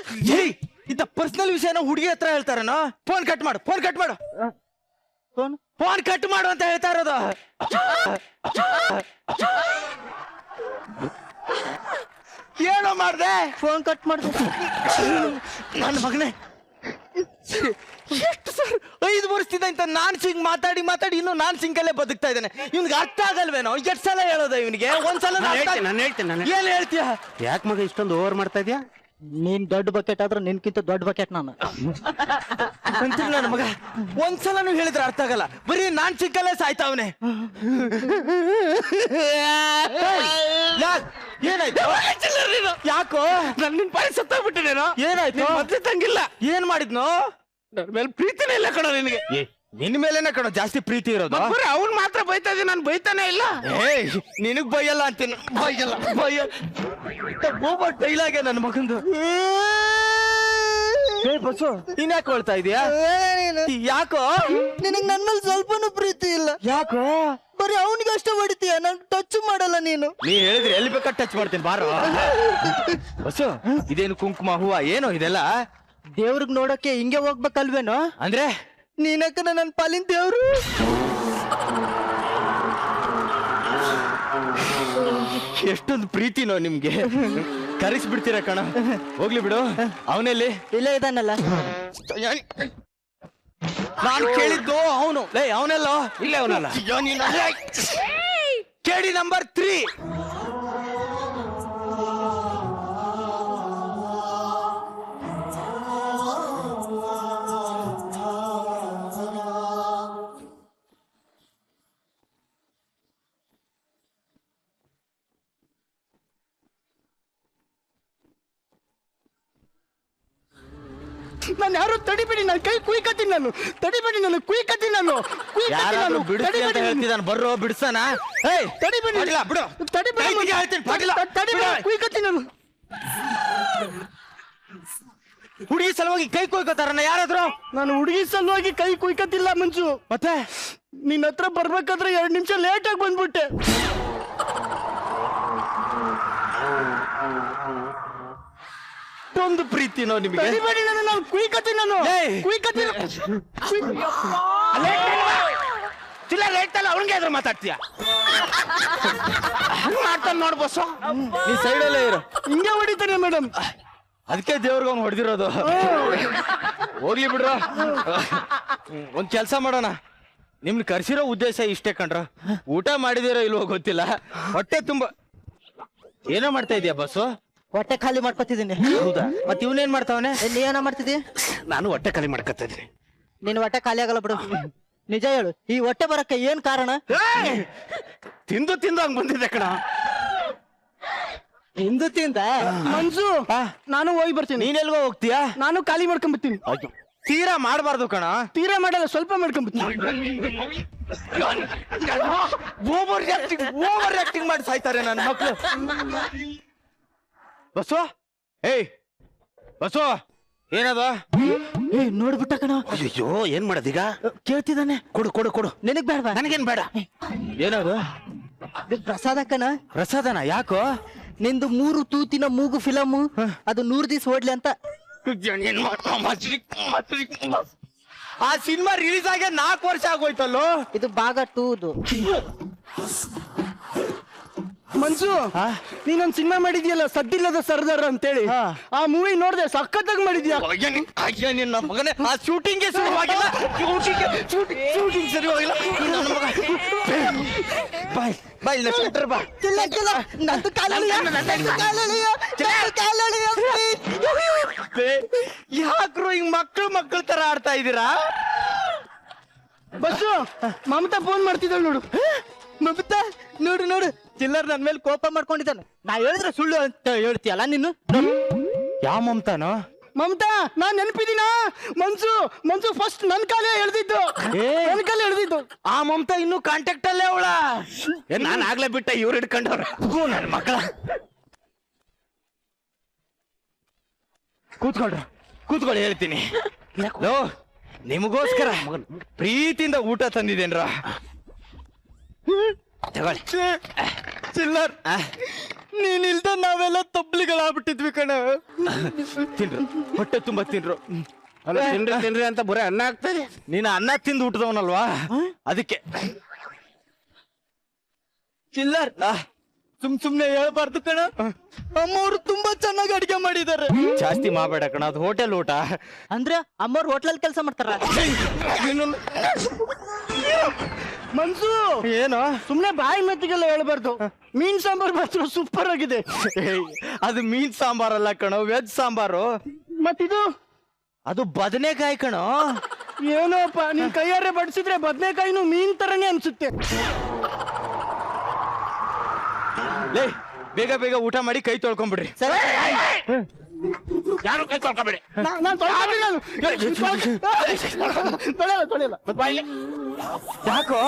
ಇಂಥ ಪರ್ಸನಲ್ ವಿಷಯನ ಹುಡುಗಿ ಹತ್ರ ಹೇಳ್ತಾರನೋ. ಫೋನ್ ಕಟ್ ಮಾಡು. ಫೋನ್ ಕಟ್ ಮಾಡು ಅಂತ ಹೇಳ್ತಾ ಇರೋದು. ಏನೋ ಮಾಡ್ದೆ? ಫೋನ್ ಕಟ್ ಮಾಡ್ದೆ. ನನ್ನ ಮಗನೇ, ಎಷ್ಟು ಸರ್ 5 ವರ್ಷದಿಂದ ಇಂತ ನಾನ್ ಸಿಂಗ್ ಮಾತಾಡಿ ಮಾತಾಡಿ ಇನ್ನು ನಾನ್ ಸಿಂಗಲ್ಲೇ ಬದುಕ್ತಾ ಇದ್ದಾನೆ. ಇವ್ನಿಗೆ ಅರ್ಥ ಆಗಲ್ವೇನೋ? ಎಷ್ಟು ಸಲ ಹೇಳೋದ ಇವನಿಗೆ? ಒಂದ್ಸಲ ನಾನು ಹೇಳ್ತೇನೆ ಏನ್ ಹೇಳ್ತೀಯ? ಯಾಕೆ ಮಗ ಇಷ್ಟೊಂದು ಓವರ್ ಮಾಡ್ತಾ ಇದೀಯಾ? ನೀನ್ ದೊಡ್ಡ ಬಕೆಟ್ ಆದ್ರೆ ನಿನ್ಕಿಂತ ದೊಡ್ಡ ಬಕೆಟ್ ನಾನು. ಅಂತೀನಿ ನನ್ನ ಮಗ. ಒಂದ್ಸಲ ನೀವು ಹೇಳಿದ್ರೆ ಅರ್ಥ ಆಗಲ್ಲ. ಬರೀ ನಾನ್ ಸಿಂಗಲ್ಲೇ ಸಾಯ್ತಾವನೆ. ಏನಾಯ್ತು? ಯಾಕೋ ನನ್ನ ಪಾಯ ಸತ್ತೋಗ್ಬಿಟ್ಟಿನೇನೋ? ಏನಾಯ್ತು? ಮತ್ತೆ ತಂಗಿಲ್ಲ. ಏನ್ ಮಾಡಿದ್ನೋ? ನನ್ನ ಮೇಲೆ ಪ್ರೀತಿನೇ ಇಲ್ಲ ಕಣೋ ನಿನಗೆ. ನಿನ್ ಮೇಲೇನ ಕಣೋ ಜಾಸ್ತಿ ಪ್ರೀತಿ ಇರೋದು. ಅವ್ನ್ ಮಾತ್ರ ಬೈತಾ ಇದೀನಿ, ನಾನು ಬೈತಾನೆ ಇಲ್ಲ. ಏಯ್ ನಿನಗ್ ಬೈಯಲ್ಲ ಅಂತೀನಿ. ಬೈಯಲ್ಲ ಡೈಲಾಗೆ ನನ್ನ ಮಗಂದು. ಬಸ್ಸು ನೀನ್ ಯಾಕೆ ಹೇಳ್ತಾ ಇದೀಯಾ? ಯಾಕೋ? ನಿನಗ್ ನನ್ನ ಮೇಲೆ ಸ್ವಲ್ಪನೂ ಪ್ರೀತಿ ಇಲ್ಲ. ಯಾಕೋ? ಬರೀ ಅವನಿಗೆ ಅಷ್ಟೇ ಹೊಡಿತೀಯ, ನನ್ ಟಚ್ ಮಾಡಲ್ಲ ನೀನು. ನೀ ಹೇಳಿದ್ರೆ ಎಲ್ಲಿ ಬೇಕಾದ್ ಟಚ್ ಮಾಡ್ತೀನಿ ಬಾರೋ. ಬಸ್ಸು ಇದೇನು ಕುಂಕುಮ ಹೂವ ಏನೋ ಇದೆಲ್ಲ? ದೇವ್ರಿಗೆ ನೋಡಕ್ಕೆ ಹಿಂಗೆ ಹೋಗ್ಬೇಕಲ್ವೇನೋ? ಅಂದ್ರೆ ನೀನಕ್ಕ ನನ್ನ ಪಾಲಿನ ದೇವ್ರು. ಎಷ್ಟೊಂದು ಪ್ರೀತಿನೋ ನಿಮ್ಗೆ. ಕರೆಸ್ಬಿಡ್ತೀರ ಕಣ. ಹೋಗ್ಲಿ ಬಿಡು. ಅವನಲ್ಲಿ ಇಲ್ಲೇ ಇದಾನಲ್ಲ. ನಾನು ಕೇಳಿದ್ದು ಅವನು. ಲೇ ಅವನೆಲ್ಲೋ? ಇಲ್ಲ ಅವನಲ್ಲ. ಕೇಳಿ ನಂಬರ್ 3. ನಾನು ಯಾರು ತಡಿಬೇಡಿ, ನನ್ನ ಕೈ ಕುಯ್ಕತ್ತೀನಿ ನಾನು. ತಡಿಬೇಡಿ, ನಾನು ಕುಯ್ಕತ್ತೀನಿ ನಾನು. ಯಾರಾದ್ರೂ ಬಿಡಿಸ್ತಿ ಅಂತ ಹೇಳ್ತಿದ್ದಾನೆ. ಬರ್ರೋ ಬಿಡಿಸೋಣ. ಏಯ್ ತಡಿಬೇಡಿ, ಪಾಟೀಲ, ಬಿಡು. ತಡಿಬೇಡಿ, ಕೈ ತೆಗಿ ಹೇಳ್ತೀನಿ, ಪಾಟೀಲ. ತಡಿಬೇಡಿ, ಕುಯ್ಕತ್ತೀನಿ ನಾನು. ಹುಡುಗಿ ಸಲುವಾಗಿ ಕೈ ಕೊಯ್ಕೋತಾರನ್ನ ಯಾರಾದ್ರು? ನಾನು ಹುಡುಗಿ ಸಲುವಾಗಿ ಕೈ ಕುಯ್ಕತ್ತಿಲ್ಲ ಮಂಜು. ಮತ್ತೆ ನಿನ್ನ ಹತ್ರ ಬರ್ಬೇಕಾದ್ರೆ 2 ನಿಮಿಷ ಲೇಟ್ ಆಗಿ ಬಂದ್ಬಿಟ್ಟೆ. ಒಂದು ಪ್ರೀತಿನೋ ನಿಮಗೆ? ತಡಿಬೇಡಿ, ನಾನು ಕುಯ್ಕತ್ತೀನಿ ನಾನು. ಏಯ್. ಕುಯ್ಕತ್ತೀನಿ. ಚಿಲ್ಲ ರೇಟ್ ಅಲ್ಲ, ಅವನಿಗೆ ಎದುರು ಮಾತಾಡ್ತೀಯ? ಹಂಗ್ ಮಾಡ್ತಾನೆ ನೋಡ್ ಬಸ್ಸು. ನೀ ಸೈಡಲ್ಲೇ ಇರು. ಹಿಂಗೆ ಹೊಡಿತಾನೆ ಮೇಡಮ್. ಅದಕ್ಕೆ ದೇವ್ರಿಗೆ ಅವ್ನು ಹೊಡೆದಿರೋದು. ಹೋಗ್ಲಿ ಬಿಡ್ರ. ಒಂದ್ ಕೆಲ್ಸ ಮಾಡೋಣ. ನಿಮ್ನ ಕರ್ಸಿರೋ ಉದ್ದೇಶ ಇಷ್ಟೇ ಕಣ್ರ. ಊಟ ಮಾಡಿದಿರೋ ಇಲ್ವೋ ಗೊತ್ತಿಲ್ಲ, ಹೊಟ್ಟೆ ತುಂಬಾ ಏನೋ ಮಾಡ್ತಾ ಇದೀಯ ಬಸ್ಸು? ಹೊಟ್ಟೆ ಖಾಲಿ ಮಾಡ್ಕೊತಿದ್ದೀನಿ. ಹೌದಾ? ಮತ್ ಇವನೇನ್ ಮಾಡ್ತಾವನೆ? ನೀ ಏನ ಮಾಡ್ತಿದ್ದಿ? ನಾನು ಹೊಟ್ಟೆ ಖಾಲಿ ಮಾಡ್ಕೊತಾ ಇದೀನಿ. ನಿನ್ ಹೊಟ್ಟೆ ಖಾಲಿ ಆಗಲ್ಲ ಬಿಡು. ನಿಜ ಹೇಳು, ಈ ಹೊಟ್ಟೆ ಬರಕ್ಕೆ ಏನ್ ಕಾರಣ? ತಿಂದು ತಿಂದು ಹಂಗ್ ಬಂದಿದೆ ಕಣ. ಹಿಂದು ತಿಂದ ಮಂಜು. ನಾನು ಹೋಗಿ ಬರ್ತೀನಿ. ನೀನೆಲ್ಗೋ ಹೋಗ್ತೀಯಾ? ನಾನು ಖಾಲಿ ಮಾಡ್ಕೊಂಡ್ಬಿಡ್ತೀನಿ. ತೀರಾ ಮಾಡಬಾರ್ದು ಕಣ. ತೀರಾ ಮಾಡಲ್ಲ, ಸ್ವಲ್ಪ ಮಾಡ್ಕೊಂಡ್ಬಿಡ್ತೀನಿ. ಓವರ್ ಆಕ್ಟಿಂಗ್ ಮಾಡಿ ಸಾಯ್ತಾರೆ ನನ್ನ ಮಕ್ಳು. ಬಸ್ಸು, ಏಯ್ ಬಸ್ಸು, ಏನದ? ನೋಡ್ಬಿಟ್ಟ ಕಣ. ಅಯ್ಯೋ ಏನ್ ಮಾಡೋದೀಗ? ಕೇಳ್ತಿದ್ದಾನೆ. ಕೊಡು ಕೊಡು ಕೊಡು. ನಿನಗ್ ಬೇಡವಾ? ನನಗೇನ್ ಬೇಡ. ಏನದು? ಪ್ರಸಾದ ಕಣ. ಪ್ರಸಾದನ? ಯಾಕೋ? ನಿಂದು 3 ತೂತಿನ ಮೂಗು ಫಿಲಮ್ ಅದು 100 ದಿವಸ ಓಡ್ಲಿ ಅಂತ. ಆ ಸಿನಿಮಾ ರಿಲೀಸ್ ಆಗಿ 4 ವರ್ಷ ಆಗೋಯ್ತಲ್ಲೋ. ಇದು ಭಾಗ 2. ಮಂಜು, ನೀನೊಂದ್ ಸಿನಿಮಾ ಮಾಡಿದ್ಯಲ್ಲ ಸದ್ದಿಲ್ಲದ ಸರ್ದಾರ್ ಅಂತೇಳಿ, ಆ ಮೂವಿ ನೋಡ್ದೆ, ಸಖತ್ತಾಗಿ ಮಾಡಿದ್ಯಾ. ಅಯ್ಯ ನಿನ್ನ ಮಗನೇ, ಆ ಶೂಟಿಂಗ್ ಶುರುವಾಗಿಲ್ಲ. ಶೂಟಿಂಗ್ ಸರಿ ಹೋಗಿಲ್ಲ. ಬಾಯ್ ಬಾಯ್ ಸೆಂಟರ್ ಬಾ. ಯಾಕ್ರು ಹಿಂಗ್ ಮಕ್ಳು ತರ ಆಡ್ತಾ ಇದೀರಾ? ಬಸ್ಸು, ಮಮತಾ ಫೋನ್ ಮಾಡ್ತಿದ್ದಾಳೆ ನೋಡು. ಮಮತಾ ನೋಡು ನೋಡು, ಚಿಲ್ಲರ್ ನನ್ ಮೇಲೆ ಕೋಪ ಮಾಡ್ಕೊಂಡಿದ್ದಾನೆ. ನಾ ಹೇಳಿದ್ರೆ ಸುಳ್ಳು ಅಂತ ಹೇಳ್ತೀಯಲ್ಲ ನೀನು. ಯಾವ ಮಮತಾನೋ? ಮಮತಾ, ನಾನ್ ನೆನಪಿದೀನಾ? ಮಂಜು ಫಸ್ಟ್ ನನ್ ಕಾಲೇ ಎಳ್ದಿದ್ದು. ನನ್ ಕಾಲೇ ಎಳ್ದಿದ್ದು. ಆ ಮಮತಾ ಇನ್ನೂ ಕಾಂಟ್ಯಾಕ್ಟ್ ಅಲ್ಲೇ ಅವಳ. ನಾನ್ ಆಗ್ಲೇ ಬಿಟ್ಟ, ಇವ್ರು ಹಿಡ್ಕೊಂಡವ್ರ ನನ್ನ ಮಕ್ಕಳ. ಕೂತ್ಕೊಳ್ಳಿ ಹೇಳ್ತೀನಿ. ನಿಮಗೋಸ್ಕರ ಪ್ರೀತಿಯಿಂದ ಊಟ ತಂದಿದ್ದೇನ್ರ. ತಗೊಳ್ಳಿ. ಚಿಲ್ಲರ್, ನೀನಿಲ್ದ ನಾವೆಲ್ಲ ತಬ್ಲಿಗಳಾಗ್ಬಿಟ್ಟಿದ್ವಿ ಕಣ. ತಿನ್ರು, ಹೊಟ್ಟೆ ತುಂಬಾ ತಿನ್ರು. ಅಲ್ಲ ತಿನ್ರಿ ತಿನ್ರಿ ಅಂತ ಬರೀ ಅನ್ನ ಆಗ್ತದೆ. ನೀನು ಅನ್ನ ತಿಂದು ಊಟದವನಲ್ವಾ, ಅದಕ್ಕೆ. ಚಿಲ್ಲರ್ ಸುಮ್ನೆ ಹೇಳ್ಬಾರ್ದು ಕಣ. ಅಮ್ಮವ್ರು ತುಂಬಾ ಚೆನ್ನಾಗಿ ಅಡಿಗೆ ಮಾಡಿದ್ದಾರೆ. ಜಾಸ್ತಿ ಮಾಡಬೇಡ ಕಣ, ಅದು ಹೋಟೆಲ್ ಊಟ. ಅಂದ್ರೆ ಅಮ್ಮವ್ರು ಹೋಟ್ಲಲ್ಲಿ ಕೆಲಸ ಮಾಡ್ತಾರ. ಮನ್ಸು ಏನು ಸುಮ್ನೆ ಬಾಯಿ ಮತ್ತಿಗೆಲ್ಲ ಹೇಳ್ಬಾರ್ದು. ಮೀನ್ ಸಾಂಬಾರ್ ಮಾತ್ರ ಸೂಪರ್ ಆಗಿದೆ. ಅದು ಮೀನ್ ಸಾಂಬಾರಲ್ಲ ಕಣೋ, ವೆಜ್ ಸಾಂಬಾರು. ಮತ್ತಿದು ಅದು ಬದನೆಕಾಯಿ ಕಣೋ. ಏನೋಪ್ಪ, ನಿನ್ ಕೈಯಾರೆ ಬಡಿಸಿದ್ರೆ ಬದನೆಕಾಯಿನೂ ಮೀನ್ ತರನೇ ಅನ್ಸುತ್ತೆ. ಲೇ ಬೇಗ ಬೇಗ ಊಟ ಮಾಡಿ ಕೈ ತೊಳ್ಕೊಂಡ್ಬಿಡ್ರಿ. ಯಾರು ಕೈ ತೊಳ್ಕೊಬೇಡಿ. ನಾನ್ ತೊಳೆಯಲ್ಲ. ಯಾಕೋ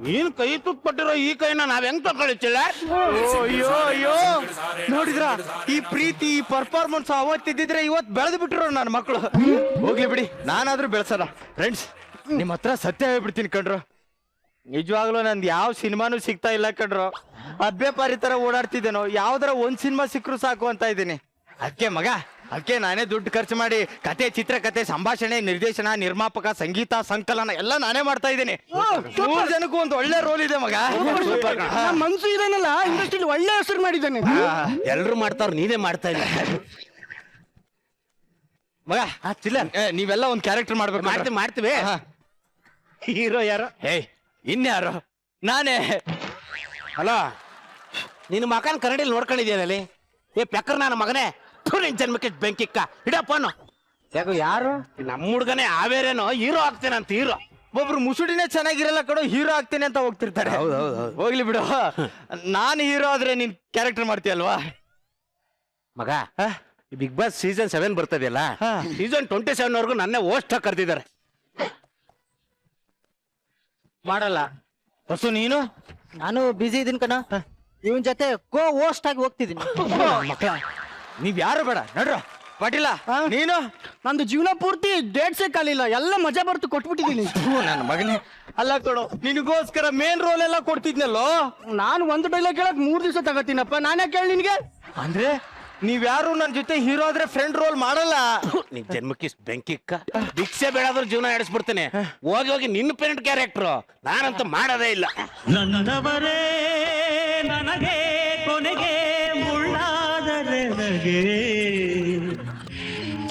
ನೀನ್ ಕೈ ತುತ್ಪಟ್ಟಿರೋ ಈ ಕೈನ ನಾವ್ ಹೆಂಗ್ ತೊಳ್ಕೊಳ್ಳಿಚ್ಚಿಲ್ಲ? ಅಯ್ಯೋ ಅಯ್ಯೋ, ನೋಡಿದ್ರ ಈ ಪ್ರೀತಿ, ಈ ಪರ್ಫಾರ್ಮೆನ್ಸ್ ಅವತ್ತಿದ್ದಿದ್ರೆ ಇವತ್ ಬೆಳೆದು ಬಿಟ್ರು ನನ್ನ ಮಕ್ಕಳು. ಹೋಗ್ಲಿ ಬಿಡಿ, ನಾನಾದ್ರೂ ಬೆಳೆಸಲ್ಲ. ಫ್ರೆಂಡ್ಸ್, ನಿಮ್ ಹತ್ರ ಸತ್ಯ ಹೇಳ್ಬಿಡ್ತೀನಿ ಕಣ್ರು. ನಿಜವಾಗ್ಲೂ ನಂದು ಯಾವ ಸಿನಿಮಾನು ಸಿಗ್ತಾ ಇಲ್ಲ ಕಣ್ರು. ಅಬ್ಬೆ ಪಾರಿ ತರ ಓಡಾಡ್ತಿದ್ದೇನೋ, ಯಾವ್ದಾರ ಒಂದ್ ಸಿನಿಮಾ ಸಿಕ್ಕರು ಸಾಕು ಅಂತ ಇದ್ದೀನಿ. ಅದಕ್ಕೆ ನಾನೇ ದುಡ್ಡು ಖರ್ಚು ಮಾಡಿ ಕತೆ, ಚಿತ್ರಕತೆ, ಸಂಭಾಷಣೆ, ನಿರ್ದೇಶನ, ನಿರ್ಮಾಪಕ, ಸಂಗೀತ, ಸಂಕಲನ ಎಲ್ಲ ನಾನೇ ಮಾಡ್ತಾ ಇದ್ದೀನಿ. 3 ಜನಕ್ಕೂ ಒಂದು ಒಳ್ಳೆ ರೋಲ್ ಇದೆ ಮಗ. ಮನ್ಸು ಇದೇನಲ್ಲ, ಇಂಡಸ್ಟ್ರಿಲಿ ಒಳ್ಳೆ ಹೆಸರು ಮಾಡಿದ್ದಾನೆ. ಎಲ್ರು ಮಾಡ್ತಾವ್ರ, ನೀನೇ ಮಾಡ್ತಾ ಇಲ್ಲ ಮಗ. ಚಿಲ್ಲರ್, ನೀವೆಲ್ಲ ಒಂದ್ ಕ್ಯಾರೆಕ್ಟರ್ ಮಾಡ್ಬೇಕು. ಮಾಡ್ತೀವಿ. ಹೀರೋ ಯಾರು? ಏಯ್, ಇನ್ಯಾರು? ನಾನೇ. ಅಲ್ಲ, ನಿನ್ನ ಮಕನ್ ಕನ್ನಡಿಯಲ್ಲಿ ನೋಡ್ಕೊಂಡಿದ್ಯಾನಲ್ಲಿ. ಏ ಪೆಕ್ಕರ್, ನನ್ನ ಮಗನೇ, ನಿನ್ ಜನ್ಮಕ್ಕೆ ಬೆಂಕಿಕ್ಕ ಹಿಡಪ್ಪನು. ಯಾಕೋ ಯಾರು? ನಮ್ಮ ಹುಡ್ಗನೇ ಆವೇರೇನೋ ಹೀರೋ ಆಗ್ತೇನಂತ. ಹೀರೋ ಒಬ್ರು ಮುಸುಡಿನೇ ಚೆನ್ನಾಗಿರಲ್ಲ ಕಣೋ, ಹೀರೋ ಆಗ್ತೇನೆ ಅಂತ ಹೋಗ್ತಿರ್ತಾರೆ. ಹೋಗ್ಲಿ ಬಿಡು, ನಾನು ಹೀರೋ ಆದ್ರೆ ನೀನ್ ಕ್ಯಾರೆಕ್ಟರ್ ಮಾಡ್ತೀಯಲ್ವಾ ಮಗ? ಬಿಗ್ ಬಾಸ್ ಸೀಸನ್ 7 ಬರ್ತದೆಯಲ್ಲ, ಸೀಸನ್ 27 ವರ್ಗು ನನ್ನೇ ಹೋಸ್ಟ್ ಆಗಿ ಕರೆದಿದ್ದಾರೆ. ಮಾಡಲ್ಲ ಹೊಸು ನೀನು? ನಾನು ಬಿಸಿ ಇದೀನಿ ಕಣ, ಇವನ್ ಜೊತೆ ಕೋ ಹೋಸ್ಟ್ ಆಗಿ ಹೋಗ್ತಿದ್ದೀನಿ. ಮಕ್ಕಳ, ನೀವ್ ಯಾರು ಬೇಡ ನಡ್ರ. ಪಾಟೀಲ, ನೀನು? ನಂದು ಜೀವನ ಪೂರ್ತಿ ಡೇಟ್ಸೇ ಕಾಲಿಲ್ಲ, ಎಲ್ಲ ಮಜಾ ಬರ್ತು ಕೊಟ್ಬಿಟ್ಟಿದ್ದೀನಿ. ನನ್ನ ಮಗನೇ, ಅಲ್ಲ ಕೊಡು, ನಿನಗೋಸ್ಕರ ಮೇನ್ ರೋಲ್ ಎಲ್ಲ ಕೊಡ್ತಿದ್ನಲ್ಲೋ. ನಾನು ಒಂದು ಡೈಲಾಗ್ ಕೇಳಕ್ 3 ದಿವಸ ತಗೋತೀನಪ್ಪ. ನಾನೇ ಕೇಳಿ ನಿನ್ಗೆ? ಅಂದ್ರೆ ನೀವ್ಯಾರು ನನ್ನ ಜೊತೆ ಹೀರೋ ಆದ್ರೆ ಫ್ರೆಂಡ್ ರೋಲ್ ಮಾಡಲ್ಲ. ನಿನ್ ಜನ್ಮಕ್ಕೆ ಬೆಂಕಿಕ್ಕ ಭಿಕ್ಷೆ ಬೇಡಾದ್ರೂ ಜೀವನ ನಡೆಸ್ಬಿಡ್ತೇನೆ. ಹೋಗಿ ಹೋಗಿ ನಿನ್ನ ಪೇರೆಂಟ್ ಕ್ಯಾರೆಕ್ಟರ್ ನಾನಂತ ಮಾಡೋದೇ ಇಲ್ಲ. ನನ್ನವರೇ ನನಗೆ ಕೊನೆಗೆ ಮುಳ್ಳಾದರೆ ನಗೆ,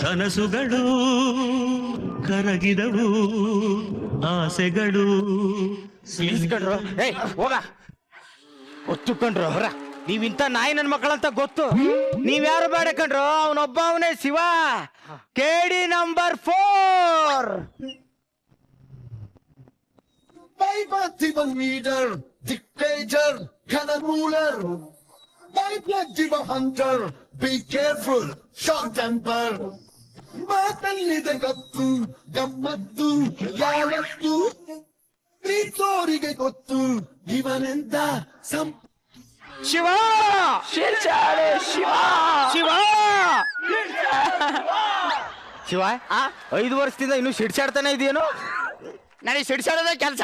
ಕನಸುಗಳು ಕರಗಿದವು, ಆಸೆಗಳು ಇಸ್ಕೊಂಡ್ರು. ಏಯ್ ಹೋಗ, ಒತ್ತುಕೊಂಡ್ರು ಹೊರ. ನೀವಿಂತ ನಾಯಿ ನನ್ನ ಮಕ್ಕಳಂತ ಗೊತ್ತು. ನೀವ್ಯಾರು ಬೇಡ ಕಣ್ರು, ಅವನೊಬ್ಬ ಅವನೇ ಶಿವ. ಕೇಡಿ number 4. Weibertiber Leader, Dictator, Cannon Ruler. Weibertiber Hunter, be careful, short temper. ಮಾತಲ್ಲಿದೆ ಗತ್ತು, ಗಮ್ಮತ್ತು ಯಾವತ್ತು, ಪ್ರೀತೋರಿಗೆ ಗೊತ್ತು ಇವನೆಂತ ಶಿವ ಶಿವ ಶಿವ ಶಿವ 5 ವರ್ಷದಿಂದ ಇನ್ನು ಸಿಡ್ಸಾಡ್ತಾನೆ ಇದೆಯೇನು? ನನಗೆ ಸಿಡ್ಸಾಡೋದೇ ಕೆಲಸ.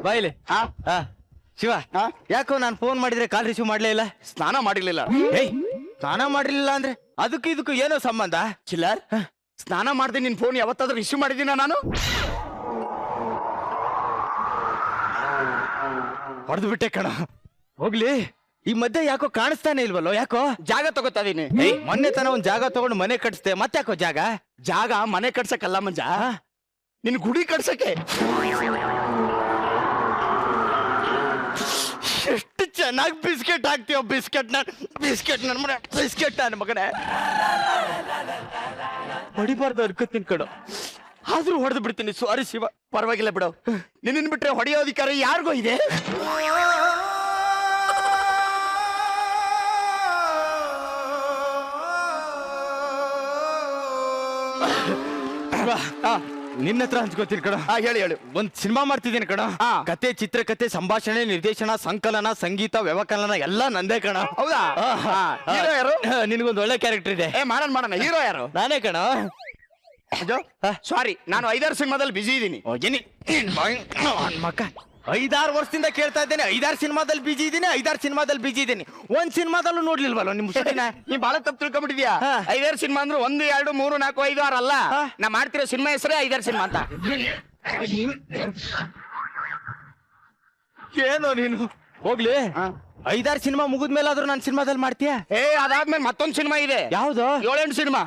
ಬಾಯಿಲೆ. ಶಿವ, ಯಾಕೋ ನಾನು ಫೋನ್ ಮಾಡಿದ್ರೆ ಕಾಲ್ ರಿಸೀವ್ ಮಾಡ್ಲೇ ಇಲ್ಲ? ಸ್ನಾನ ಮಾಡಿರ್ಲಿಲ್ಲ. ಏಯ್, ಸ್ನಾನ ಮಾಡಿರ್ಲಿಲ್ಲ ಅಂದ್ರೆ ಅದಕ್ಕೂ ಇದಕ್ಕೂ ಏನೋ ಸಂಬಂಧ? ಚಿಲ್ಲರ್, ಸ್ನಾನ ಮಾಡ್ದೆ ನಿನ್ ಫೋನ್ ಯಾವತ್ತಾದ್ರೂ ರಿಸೀವ್ ಮಾಡಿದ್ದೀನ ನಾನು? ಹೊಡೆದು ಬಿಟ್ಟೆ ಕಣ. ಹೋಗ್ಲಿ, ಈ ಮಧ್ಯೆ ಯಾಕೋ ಕಾಣಿಸ್ತಾನೆ ಇಲ್ವಲ್ಲೋ? ಯಾಕೋ? ಜಾಗ ತಗೋತಾ ಇದೀನಿ. ಏಯ್, ಮೊನ್ನೆ ತನ ಒಂದ್ ಜಾಗ ತಗೊಂಡು ಮನೆ ಕಟ್ಸ್ತೆ, ಮತ್ತೆ ಯಾಕೋ ಜಾಗ? ಜಾಗ ಮನೆ ಕಟ್ಸಕ್ಕಲ್ಲ ಮಂಜ, ನಿನ್ ಗುಡಿ ಕಟ್ಸಕ್ಕೆ. ಎಷ್ಟು ಚೆನ್ನಾಗಿ ಬಿಸ್ಕೆಟ್ ಹಾಕ್ತೀವ. ಬಿಸ್ಕೆಟ್ ನನ್ ಮಗನೇ ಹೊಡಿಬಾರ್ದು ಅನ್ಕೋತೀನಿ ಕಣೋ, ಆದ್ರೂ ಹೊಡೆದು ಬಿಡ್ತೀನಿ. ಸಾರಿ ಶಿವ. ಪರವಾಗಿಲ್ಲ ಬಿಡು, ನಿನ್ನ ಬಿಟ್ರೆ ಹೊಡೆಯೋ ಅಧಿಕಾರ ಯಾರಿಗೋ ಇದೆ. ನಿನ್ನ ಹತ್ರ ಹಂಚ್ಕೋತೀನಿ ಕಣ. ಹೇಳಿ ಹೇಳಿ. ಒಂದ್ ಸಿನಿಮಾ ಮಾಡ್ತಿದ್ದೀನಿ ಕಣ. ಕತೆ, ಚಿತ್ರಕತೆ, ಸಂಭಾಷಣೆ, ನಿರ್ದೇಶನ, ಸಂಕಲನ, ಸಂಗೀತ, ವ್ಯವಕಲನ ಎಲ್ಲ ನಂದೇ ಕಣ. ಹೌದಾ? ಹೀರೋ ಯಾರು? ನಿನಗೊಂದು ಒಳ್ಳೆ ಕ್ಯಾರೆಕ್ಟರ್ ಇದೆ. ಮಾಡೋಣ. ಹೀರೋ ಯಾರು? ನಾನೇ ಕಣ. ಸಾರಿ, ನಾನು 5-6 ಸಿನಿಮಾದಲ್ಲಿ ಬಿಸಿ ಇದ್ದೀನಿ. ಮಕ್ಕ 5-6 ವರ್ಷದಿಂದ ಕೇಳ್ತಾ ಇದ್ದೇನೆ, 5-6 ಸಿನಿಮಾದಲ್ಲಿ ಬಿಜಿ ಇದ್ದೀನಿ, ಒಂದ್ ಸಿನಿಮಾದಲ್ಲೂ ನೋಡ್ಲಿಲ್ವಲ್ಲ ನಿಮ್ ಮುಸುಡಿನ? ನೀ ಬಾಳ ತಪ್ಪು ತಿಳ್ಕೊಂಡ್ಬಿಟ್ಟಿದ್ಯಾ. 5-6 ಸಿನಿಮಾ ಅಂದ್ರೆ 1, 2, 3, 4, 5, 6 ಅಲ್ಲ. ನಾ ಮಾಡ್ತಿರೋ ಸಿನಿಮಾ ಹೆಸರೇ 5-6 ಸಿನಿಮಾ ಅಂತ. ಏನೋ ನೀನು ಹೋಗ್ಲಿ. 5-6 ಸಿನಿಮಾ ಮುಗಿದ್ಮೇಲಾದ್ರೂ ನಾನು ಸಿನಿಮಾದಲ್ಲಿ ಮಾಡ್ತೀಯ? ಅದಾದ್ಮೇಲೆ ಮತ್ತೊಂದ್ ಸಿನಿಮಾ ಇದೆ. ಯಾವ್ದು? 7-8 ಸಿನಿಮಾ.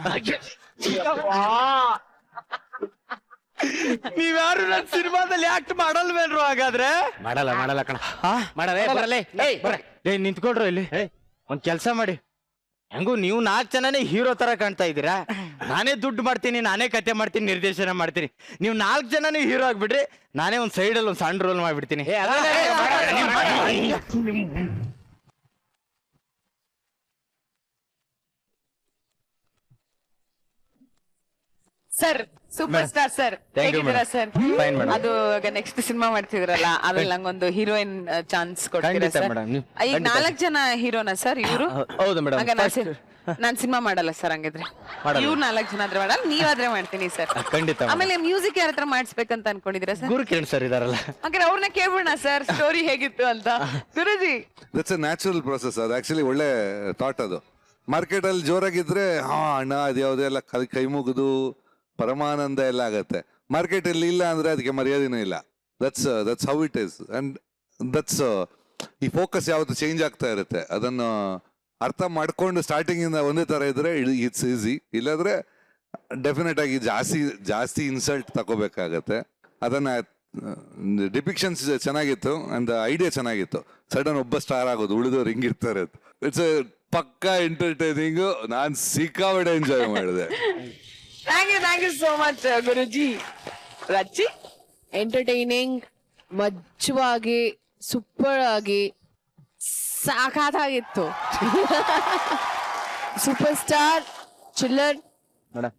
ನೀವ್ಯಾರು ನನ್ನ ಸಿನಿಮಾದಲ್ಲಿ ಆಕ್ಟ್ ಮಾಡಲ್ವೇನ್ರು ಹಾಗಾದ್ರೆ? ಮಾಡಲ್ಲ ಕಣ. ನಿಂತ್ಕೊಳ್ರು ಇಲ್ಲಿ. ಒಂದ್ ಕೆಲ್ಸ ಮಾಡಿ, ಹೆಂಗು ನೀವು 4 ಜನನೇ ಹೀರೋ ತರ ಕಾಣ್ತಾ ಇದ್ದೀರಾ. ನಾನೇ ದುಡ್ಡು ಮಾಡ್ತೀನಿ, ನಾನೇ ಕತೆ ಮಾಡ್ತೀನಿ, ನಿರ್ದೇಶನ ಮಾಡ್ತೀನಿ. ನೀವು 4 ಜನನೇ ಹೀರೋ ಆಗ್ಬಿಡ್ರಿ, ನಾನೇ ಒಂದ್ ಸೈಡಲ್ಲಿ ಒಂದ್ ಸಣ್ಣ ರೋಲ್ ಮಾಡ್ಬಿಡ್ತೀನಿ. Sir super star sir, Thank you, ಹೇಗಿದ್ದೀರಾ madam. ಸರ್? Fine, madam. ಅದು ನೆಕ್ಸ್ಟ್ ಸಿನಿಮಾ ಮಾಡ್ತಿದ್ರಲ್ಲ, ಅದ್ರಲ್ಲಿ ನಂಗೊಂದು ಹೀರೋಯಿನ್ ಚಾನ್ಸ್ ಕೊಡ್ತೀರಾ ಖಂಡಿತ, ಸರ್? madam. ಈಗ ಖಂಡಿತ. 4 ಜನ ಹೀರೋನಾ ಸರ್ ಇವರು? ಹೌದು ಮೇಡಮ್. ನಾನ್ ಸಿನಿಮಾ ಮಾಡಲ್ಲ ಸರ್ ಹಂಗಿದ್ರೆ. ಮಾಡಲ್ಲ. ಇವ್ರು 4 ಜನ ಆದ್ರೆ ಮಾಡಲ್ಲ, ನೀವಾದ್ರೆ ಮಾಡ್ತೀನಿ ಸರ್. ಖಂಡಿತ madam. ಆಮೇಲೆ ಮ್ಯೂಸಿಕ್ ಯಾರ ಹತ್ರ ಮಾಡಿಸ್ಬೇಕಂತ ಅನ್ಕೊಂಡಿದ್ದೀರಾ ಸರ್? ಗುರುಕಿರಣ್ ಸರ್ ಇದಾರಲ್ಲ, ಹಾಗಾದ್ರೆ ಅವ್ರನ್ನ ಕೇಳ್ಬಿಡೋಣ ಸರ್, ಸ್ಟೋರಿ ಹೇಗಿತ್ತು ಅಂತ. ಗುರುಜಿ, ದಟ್ಸ್ ಎ ನ್ಯಾಚುರಲ್ ಪ್ರೊಸೆಸ್. ಅದು ಆಕ್ಚುಲಿ ಒಳ್ಳೆ ಥಾಟ್. ಅದು ಮಾರ್ಕೆಟ್ ಅಲ್ಲಿ ಜೋರಾಗಿದ್ರೆ ಅಣ್ಣ ಅದು ಯಾವುದೆಲ್ಲ ಕೈ ಮುಗಿದು ಪರಮಾನಂದ ಎಲ್ಲ ಆಗತ್ತೆ. ಮಾರ್ಕೆಟ್ ಅಲ್ಲಿ ಇಲ್ಲ ಅಂದ್ರೆ ಅದಕ್ಕೆ ಮರ್ಯಾದೆನೂ ಇಲ್ಲ. That's how it is. And that's ಈ ಫೋಕಸ್ ಯಾವತ್ತು ಚೇಂಜ್ ಆಗ್ತಾ ಇರುತ್ತೆ. ಅದನ್ನು ಅರ್ಥ ಮಾಡ್ಕೊಂಡು ಸ್ಟಾರ್ಟಿಂಗ್ ಇಂದ ಒಂದೇ ತರ ಇದ್ರೆ ಇಟ್ಸ್ ಈಸಿ. ಇಲ್ಲಾಂದ್ರೆ ಡೆಫಿನೆಟ್ ಆಗಿ ಜಾಸ್ತಿ ಇನ್ಸಲ್ಟ್ ತಗೋಬೇಕಾಗತ್ತೆ. ಅದನ್ನ ಡಿಪಿಕ್ಷನ್ಸ್ ಚೆನ್ನಾಗಿತ್ತು ಅಂಡ್ ಐಡಿಯಾ ಚೆನ್ನಾಗಿತ್ತು. ಸಡನ್ ಒಬ್ಬ ಸ್ಟಾರ್ ಆಗೋದು, ಉಳಿದವ್ರು ಹಿಂಗಿರ್ತಾರೆ. ಇಟ್ಸ್ ಪಕ್ಕಾ ಎಂಟರ್ಟೈನಿಂಗ್. ನಾನ್ ಸಿಕ್ಕಾಪಟ್ಟೆ ಎಂಜಾಯ್ ಮಾಡಿದೆ. Thank you so much Guruji. Rachi, entertaining, ಮಜ್ಜವಾಗಿ, ಸೂಪರ್ ಆಗಿ, ಸಾಕಾಗಿತ್ತು. ಸೂಪರ್ ಸ್ಟಾರ್, ಚಿಲ್ಲರ್ ಮೇಡಮ್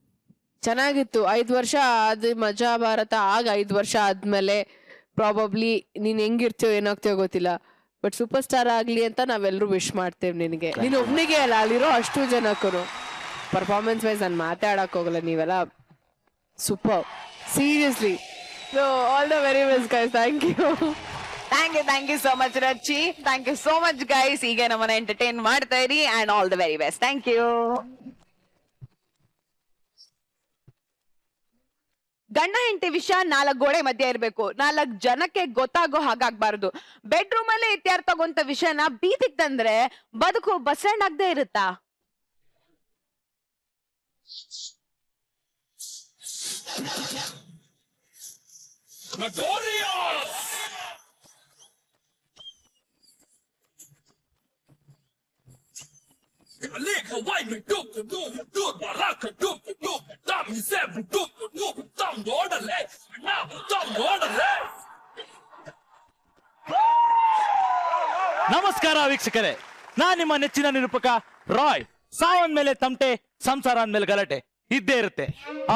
ಚೆನ್ನಾಗಿತ್ತು. 5 ವರ್ಷ ಆದ ಮಜಾ ಭಾರತ ಆಗ 5 ವರ್ಷ ಆದ್ಮೇಲೆ ಪ್ರಾಬಬ್ಲಿ ನೀನ್ ಹೆಂಗಿರ್ತೀಯೋ ಏನಾಗ್ತೀಯೋ ಗೊತ್ತಿಲ್ಲ, ಬಟ್ ಸೂಪರ್ ಸ್ಟಾರ್ ಆಗ್ಲಿ ಅಂತ ನಾವೆಲ್ಲರೂ ವಿಶ್ ಮಾಡ್ತೇವೆ ನಿನಗೆ. ನೀನ್ ಒಬ್ನಿಗೆ ಅಲ್ಲ, ಅಲ್ಲಿರೋ ಅಷ್ಟು ಜನಕ್ಕೂ. ಪರ್ಫಾರ್ಮೆನ್ಸ್ ವೈಸ್ ನಾನು ಮಾತಾಡಕ್ ಹೋಗಲ್ಲ, ನೀವೆಲ್ಲ super, seriously. So all the very best guys. Thank you so much Rachi. Thank you so much guys. ಈಗ ನಮ್ಮನ್ನ ಎಂಟರ್ಟೈನ್ ಮಾಡ್ತಾ ಇರಿ and all the very best. Thank you. ಗಂಡ ಹೆಂಡತಿ ವಿಷಯ 4 ಗೋಡೆ ಮಧ್ಯೆ ಇರ್ಬೇಕು, 4 ಜನಕ್ಕೆ ಗೊತ್ತಾಗೋ ಹಾಗಾಗ್ಬಾರ್ದು. ಬೆಡ್ರೂಮ್ ಅಲ್ಲೇ ಇತ್ಯರ್ಥ ಆಗೋಂತ ವಿಷಯನ ಬೀದಿಗೆ ತಂದ್ರೆ ಬದುಕು ಬಸ್ ಸ್ಟ್ಯಾಂಡ್ ಆಗದೆ ಇರುತ್ತಾ? ನಮಸ್ಕಾರ ವೀಕ್ಷಕರೇ, ನಾನ್ ನಿಮ್ಮ ನೆಚ್ಚಿನ ನಿರೂಪಕ ರಾಯ್. ಸಾವನ್ ಮೇಲೆ ತಮಟೆ, ಸಂಸಾರ ಅಂದ್ಮೇಲೆ ಗಲಾಟೆ ಇದ್ದೇ ಇರುತ್ತೆ.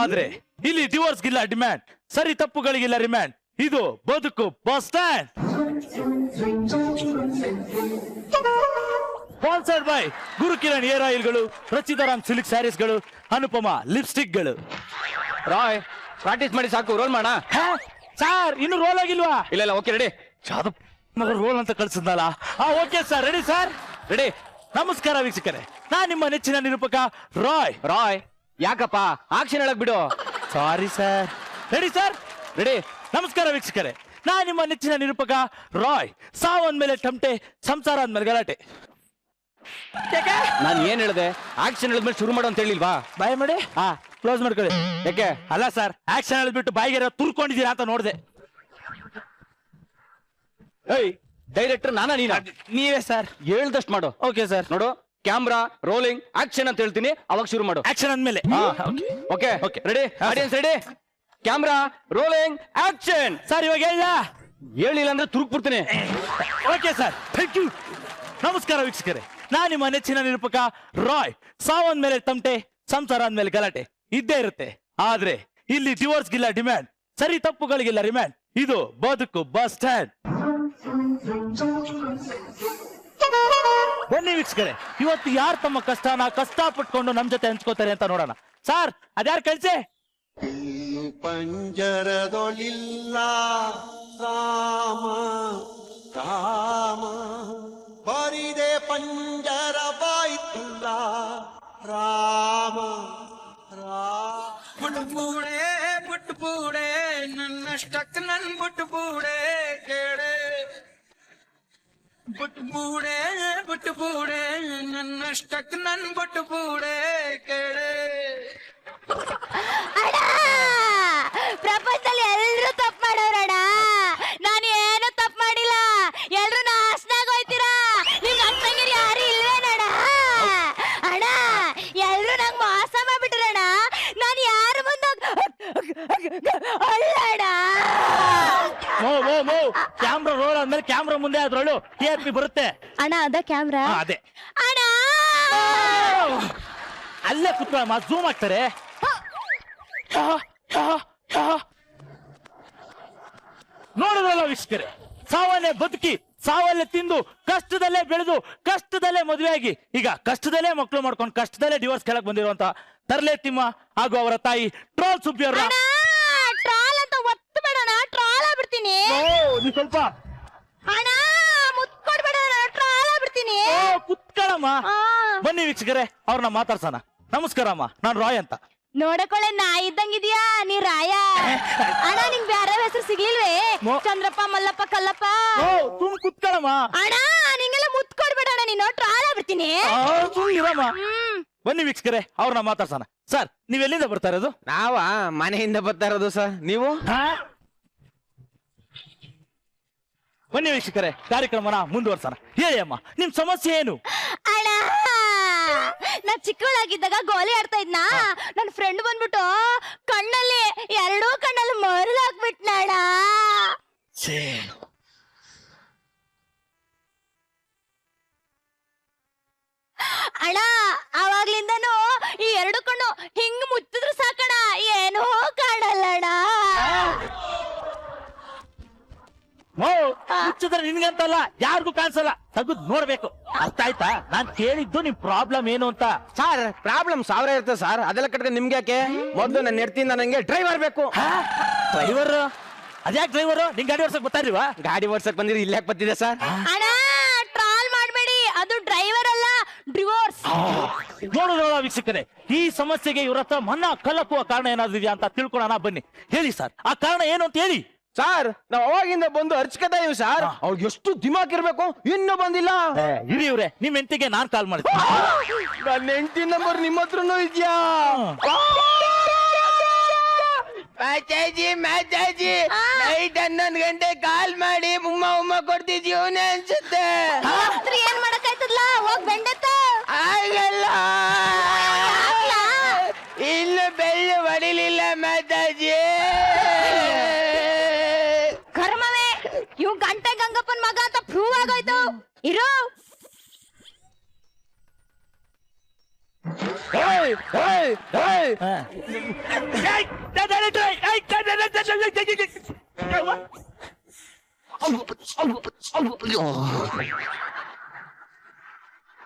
ಆದ್ರೆ ಇಲ್ಲಿ ಡಿವೋರ್ಸ್ಗಿಲ್ಲ ಡಿಮ್ಯಾಂಡ್, ಸರಿ ತಪ್ಪುಗಳಿಗಿಲ್ಲ ರಿಮ್ಯಾಂಡ್. ಇದು ಬದುಕು bus stand. Sponsored by Gurukiran air ಆಯಿಲ್ಗಳು, ರಚಿತಾರಾಮ್ ಸಿಲ್ಕ್ ಸ್ಯಾರೀಸ್ಗಳು, ಅನುಪಮ ಲಿಪ್ಸ್ಟಿಕ್ಗಳು. ರಾಯ್ ಪ್ರಾಕ್ಟೀಸ್ ಮಾಡಿ ಸಾಕು, ರೋಲ್ ಮಾಡ. ಸರ್ ಇನ್ನು ರೋಲ್ ಆಗಿಲ್ವಾ? ಇಲ್ಲ ಓಕೆ ರೆಡಿ. ಮಗ ರೋಲ್ ಅಂತ ಕಳ್ಸಿದ್ನಲ್ಲ. Okay sir, ready sir, ready. ನಮಸ್ಕಾರ ವೀಕ್ಷಕರೇ, ನಾನ್ ನಿಮ್ಮ ನೆಚ್ಚಿನ ನಿರೂಪಕ ರಾಯ್. ರಾಯ್ ಯಾಕಪ್ಪ ಆಕ್ಷನ್ ಹೇಳಕ್ ಬಿಡು. Sorry sir. Ready sir, ready. ನಮಸ್ಕಾರ ವೀಕ್ಷಕರೇ, ನಾನ್ ನಿಮ್ಮ ನೆಚ್ಚಿನ ನಿರೂಪಕ ರಾಯ್. ಸಾವನ್ ಮೇಲೆ ತಮಟೆ, ಸಂಸಾರ ಅಂದ್ಮೇಲೆ ಗಲಾಟೆ. ನಾನು ಏನ್ ಹೇಳ್ದೆ? ಆಕ್ಷನ್ ಹೇಳಿದ್ಮೇಲೆ ಶುರು ಮಾಡು ಅಂತ ಹೇಳಿಲ್ವಾ? ಬಾಯ್ ಮಾಡಿ ಕ್ಲೋಸ್ ಮಾಡ್ಕೊಳ್ಳಿ. ಯಾಕೆ? ಅಲ್ಲ ಸರ್, ಆಕ್ಷನ್ ಹೇಳ್ಬಿಟ್ಟು ಬಾಯಿಗೆ ತುರ್ಕೊಂಡಿದ್ದೀರಾ ಅಂತ ನೋಡ್ದೆ. ಏಯ್ ಡೈರೆಕ್ಟರ್ ನಾನಾ ನೀನಾ? ನೀವೇ ಸರ್. ಹೇಳ್ದಷ್ಟು ಮಾಡು. Okay sir. ನೋಡು, ಕ್ಯಾಮ್ರಾ ರೋಲಿಂಗ್ ಆಕ್ಷನ್ ಅಂತ ಹೇಳ್ತೀನಿ, ಅವಾಗ ಶುರು ಮಾಡು. ಆಕ್ಷನ್ ಅಂದ್ಮೇಲೆ ಓಕೆ Okay. ರೆಡಿ. ಹಾ, audience ready. Camera rolling action. Sir ಇವಾಗ ಹೇಳಿಲ್ಲ ಅಂದ್ರೆ ತುರುಕ್ಬಿಡ್ತೀನಿ. Okay sir, thank you. ನಮಸ್ಕಾರ ವೀಕ್ಷಕರೇ, ನಾನ್ ನಿಮ್ಮ ನೆಚ್ಚಿನ ನಿರೂಪಕ ರಾಯ್. ಸಾವನ್ ಮೇಲೆ ತಮಟೆ, ಸಂಸಾರ ಅಂದ್ಮೇಲೆ ಗಲಾಟೆ ಇದ್ದೇ ಇರುತ್ತೆ. ಆದ್ರೆ ಇಲ್ಲಿ ಡಿವೋರ್ಸ್ಗಿಲ್ಲ ಡಿಮ್ಯಾಂಡ್, ಸರಿ ತಪ್ಪುಗಳಿಗಿಲ್ಲ ರಿಮ್ಯಾಂಡ್. ಇದು ಬದುಕು ಬಸ್ ಸ್ಟ್ಯಾಂಡ್. ಬನ್ನಿ ವೀಕ್ಷಕರೇ, ಇವತ್ತು ಯಾರು ತಮ್ಮ ಕಷ್ಟನ ಕಷ್ಟಪಟ್ಕೊಂಡು ನಮ್ ಜೊತೆ ಹಂಚ್ಕೋತಾರೆ ಅಂತ ನೋಡೋಣ. ಸರ್ ಅದ್ಯಾರು ಕಳ್ಸಿ? ಪಂಜರದೊಳಿಲ್ಲ ರಾಮ ರಾಮ ಬರಿದೆ ಪಂಜರವಾಯ್ತಲ್ಲ ರಾಮ ಬುಟ್ಬೂಡೆ ಬುಟ್ಬೂಡೆ ನನ್ನಷ್ಟಕ್ಕೆ ನನ್ ಬುಟ್ಬೂಡೆ ಕೇಳೆ ಬುಟ್ಬೂಡೆ ಬುಟ್ಬೂಡೆ ನನ್ನಷ್ಟಕ್ಕೆ ನನ್ ಬುಟ್ಬೂಡೆ ಕೇಳೆ ಪ್ರಪಂಚದಲ್ಲಿ ಎಲ್ರು ತಪ್ಪು ಮಾಡೋರಣ ನಾನು ಏನು ತಪ್ಪು ಮಾಡಿಲ್ಲ ಎಲ್ರು ನಾಶನಾಗ ಹೋಯ್ತೀರಾ ನಿಮ್ ಅಕ್ಕಂಗಿರಿ ಯಾರು ಇಲ್ವೇನಣ ಅಣ್ಣ ಎಲ್ರು ನಂಗ್ ಮೋಸ ಮಾಡ್ಬಿಟ್ರಣ ನಾನು ಯಾರ ಮುಂದೆ ಅಳ್ಳಣ ಕ್ಯಾಮ್ರಾ ರೋಲ್ ಆದ್ಮೇಲೆ ಕ್ಯಾಮ್ರಾ ಮುಂದೆ ಅದ್ರೊಳು TRP ಬರುತ್ತೆ. ಅಣ್ಣ ಅದ ಕ್ಯಾಮ್ರಾ ಅದೇ ಅಣ್ಣ ಅಲ್ಲೇ ಕುತ್ಕೊಳ್ಳಮ್ಮ, ಝೂಮ್ ಆಗ್ತಾರೆ. ನೋಡಿದ್ರಲ್ಲ ವೀಕ್ಷಕರೇ, ಸಾವನ್ನೇ ಬದುಕಿ ಸಾವಲ್ಲೇ ತಿಂದು ಕಷ್ಟದಲ್ಲೇ ಬೆಳೆದು ಕಷ್ಟದಲ್ಲೇ ಮದುವೆ ಆಗಿ ಈಗ ಕಷ್ಟದಲ್ಲೇ ಮಕ್ಕಳು ಮಾಡ್ಕೊಂಡು ಕಷ್ಟದಲ್ಲೇ ಡಿವೋರ್ಸ್ ಕೇಳಕ್ ಬಂದಿರುವಂತ ತರ್ಲೆ ತಿಮ್ಮ ಹಾಗೂ ಅವರ ತಾಯಿ ಟ್ರೋಲ್ ಸುಬ್ಬಿ ಅವರ ಟ್ರಾಲ್ ಅಂತ ಒತ್ತು ಬೇಡಣ ಟ್ರಾಲ್ ಆಗ್ಬಿಡ್ತೀನಿ ಸ್ವಲ್ಪ ಅಣ್ಣ ಮುತ್ಕೊಡ್ಬೇಡ ಟ್ರಾಲ್ ಆಗ್ಬಿಡ್ತೀನಿ ಕುತ್ಕೊಳ್ಳಮ್ಮ. ಬನ್ನಿ ವೀಕ್ಷಕರೇ, ಅವ್ರನ್ನ ಮಾತಾಡ್ಸೋಣ. ನಮಸ್ಕಾರ ಅಮ್ಮ, ನಾನು ರಾಯ್ ಅಂತ. ನೋಡಕೊಳ್ಳೆ ನಾ ಇದ್ದಂಗಿದ್ಯಾ ನೀ ರಾಯ ಅಣ್ಣ ನಿಂಗ್ ಬೇರೆ ಹೆಸರು ಸಿಗ್ಲಿಲ್ವೇ? ಚಂದ್ರಪ್ಪ ಮಲ್ಲಪ್ಪ ಕಲ್ಲಪ್ಪ ತುಮ್ ಕುತ್ಕೊಳ್ಳಮ್ಮ. ಅಣ್ಣ ನಿಂಗೆಲ್ಲ ಮುತ್ಕೊಡ್ಬೇಡ ಅಣ್ಣ ನೀನು ಟ್ರಾಲ್ ಆಗ್ಬಿಡ್ತೀನಿ. ಬನ್ನಿ ವೀಕ್ಷಕರೇ, ಅವ್ರನ್ನ ಮಾತಾಡ್ಸೋಣ. ಸರ್, ನೀವ್ ಎಲ್ಲಿಂದ ಬರ್ತಾ ಇರೋದು? ನಾವ ಮನೆಯಿಂದ ಬರ್ತಾ ಇರೋದು ಸರ್. ನೀವು? ಬನ್ನಿ ವೀಕ್ಷಕರೇ, ಕಾರ್ಯಕ್ರಮನ ಮುಂದುವರ್ಸೋಣ. ಹೇಳಿ ಅಮ್ಮ, ನಿಮ್ ಸಮಸ್ಯೆ ಏನು? ಅಣ್ಣ ನಾ ಚಿಕ್ಕವಳಾಗಿದ್ದಾಗ ಗೋಲಿ ಆಡ್ತಾ ಇದ್ನಾ, ನನ್ ಫ್ರೆಂಡ್ ಬಂದ್ಬಿಟ್ಟು ಕಣ್ಣಲ್ಲಿ ಎರಡೂ ಕಣ್ಣಲ್ಲಿ ಮರಳು ಹಾಕ್ಬಿಟ್ನಣ್ಣ. ಅಣ್ಣ ಅವಾಗ್ಲಿಂದನು ಈ ಎರಡು ಕಣ್ಣು ಹಿಂಗ್ ಮುಚ್ಚಿದ್ರು ಸಾಕಣ ಏನೂ ಕಾಣಲ್ಲಣ್ಣ. ಮುಚ್ಚಿದ್ರೆ ನಿನ್ಗಂತಲ್ಲ, ಯಾರಿಗೂ ಕಾಣಿಸಲ್ಲ, ತೆಗೆದು ನೋಡ್ಬೇಕು. ಅರ್ಥ ಆಯ್ತಾ? ನಾನ್ ಕೇಳಿದ್ದು ನಿಮ್ ಪ್ರಾಬ್ಲಮ್ ಏನು ಅಂತ. ಸರ್, ಪ್ರಾಬ್ಲಮ್ ಸಾವಿರ ಇರ್ತದೆ ಸರ್, ಅದೆಲ್ಲ ಕಟ್ಕೊಂಡು ನಿಮ್ಗೆ ಯಾಕೆ? ಮೊದಲು ನನ್ನ ನೆಡ್ತಿಂದ ನಂಗೆ ಡ್ರೈವರ್ ಬೇಕು. ಡ್ರೈವರ್? ಅದ್ಯಾಕೆ ಡ್ರೈವರ್? ನಿಂಗ್ ಗಾಡಿ ಓಡ್ಸಕ್ ಬರ್ತಾರಿವಾ? ಗಾಡಿ ಓಡ್ಸಕ್ ಬಂದಿರಿ, ಇಲ್ಲೇ ಬಂದಿದೆ ಸರ್. ಅಣ್ಣ ಟ್ರಾಲ್ ಮಾಡ್ಬೇಡಿ, ಅದು ಡ್ರೈವರ್ ಅಲ್ಲ ಡಿವೋರ್ಸ್. ನೋಡೋಣ ವೀಕ್ಷಕರೇ, ಈ ಸಮಸ್ಯೆಗೆ ಇವ್ರ ಹತ್ರ ಮನ್ನ ಕಲ್ಲಕ್ಕುವ ಕಾರಣ ಏನಾದ್ರು ಇದೆಯಾ ಅಂತ ತಿಳ್ಕೊಳ್ಳೋಣ. ಬನ್ನಿ, ಹೇಳಿ ಸರ್, ಆ ಕಾರಣ ಏನು ಅಂತ ಹೇಳಿ. ಸರ್, ನಾವ್ ಅವಾಗಿಂದ ಬಂದು ಹರ್ಚ್ಕತಾ ಇವ್ ಸರ್. ಅವ್ರಿಗೆ ಎಷ್ಟು ದಿಮಾಕ್ ಇರ್ಬೇಕು, ಇನ್ನೂ ಬಂದಿಲ್ಲ. ಇರಿ ಇವ್ರೆ, ನಿಮ್ ಹೆಂಡತಿಗೆ ನಾನ್ ಕಾಲ್ ಮಾಡಿದ್ದೆ. ನನ್ನ ಹೆಂಡತಿ ನಂಬರ್ ನಿಮ್ಮ ಹತ್ರನೂ ಇದ್ಯಾ? ಮಾತಾಜಿ ನೈಟ್ 11 ಗಂಟೆ ಕಾಲ್ ಮಾಡಿ ಉಮ್ಮ ಕೊಡ್ತಿದ್ಯವನೇ ಅನ್ಸುತ್ತೆ. ಏನ್ ಮಾಡಕ್ಕಾಯ್ತದ್ಲ, ಹೋಗ್ ಬೆಂಡೆತ್ತ. ಆಗಲ್ಲ, ಇನ್ನು ಬೆಳ್ಳು ಹೊಡಿಲಿಲ್ಲ ಮಾತಾಜಿ. ಕರ್ಮವೇ, ಇವ್ ಗಂಟೆ ಗಂಗಪ್ಪನ್ ಮಗ ಅಂತ ಪ್ರೂವ್ ಆಗೋಯ್ತು. ಇರು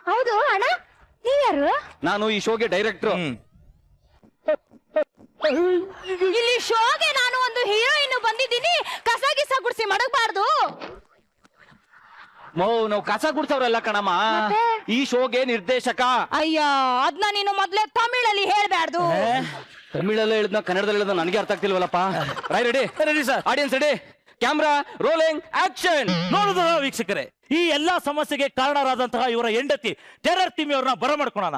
ಹೌದು ಅಣ್ಣ, ನೀವ್ಯಾರು? ನಾನು ಈ ಶೋಗೆ ಡೈರೆಕ್ಟ್ರು. ಇಲ್ಲಿ ಶೋಗೆ ನಾನು ಒಂದು ಹೀರೋಯಿನ್ ಬಂದಿದ್ದೀನಿ, ಕಸ ಗಿಸ ಗುಡ್ಸಿ ಮಡಗಬಾರ್ದು. ನಾವು ಕಸ ಗುಡ್ಸವ್ರಲ್ಲ ಕಣಮ್ಮ, ಈ ಶೋಗೆ ನಿರ್ದೇಶಕ. ಅಯ್ಯ, ಅದ್ನ ನೀನು ಮೊದ್ಲೇ ತಮಿಳಲ್ಲಿ ಹೇಳ್ಬಾರ್ದು. ತಮಿಳಲ್ಲೇ ಹೇಳಿದ್ನ ಕನ್ನಡದಲ್ಲಿ ಹೇಳಿದ್ನ ನನಗೆ ಅರ್ಥ ಆಗ್ತಿಲ್ವಲ್ಲಪ್ಪ. Ready ready sir, audience ready, camera rolling action. ನೋಡಿದ್ರ ವೀಕ್ಷಕರೇ, ಈ ಎಲ್ಲಾ ಸಮಸ್ಯೆಗೆ ಕಾರಣರಾದಂತಹ ಇವರ ಹೆಂಡತಿ ಟೆರರ್ ತಿಮ್ಮಿ ಅವ್ರನ್ನ ಬರಮಾಡ್ಕೊಳ್ಳೋಣ.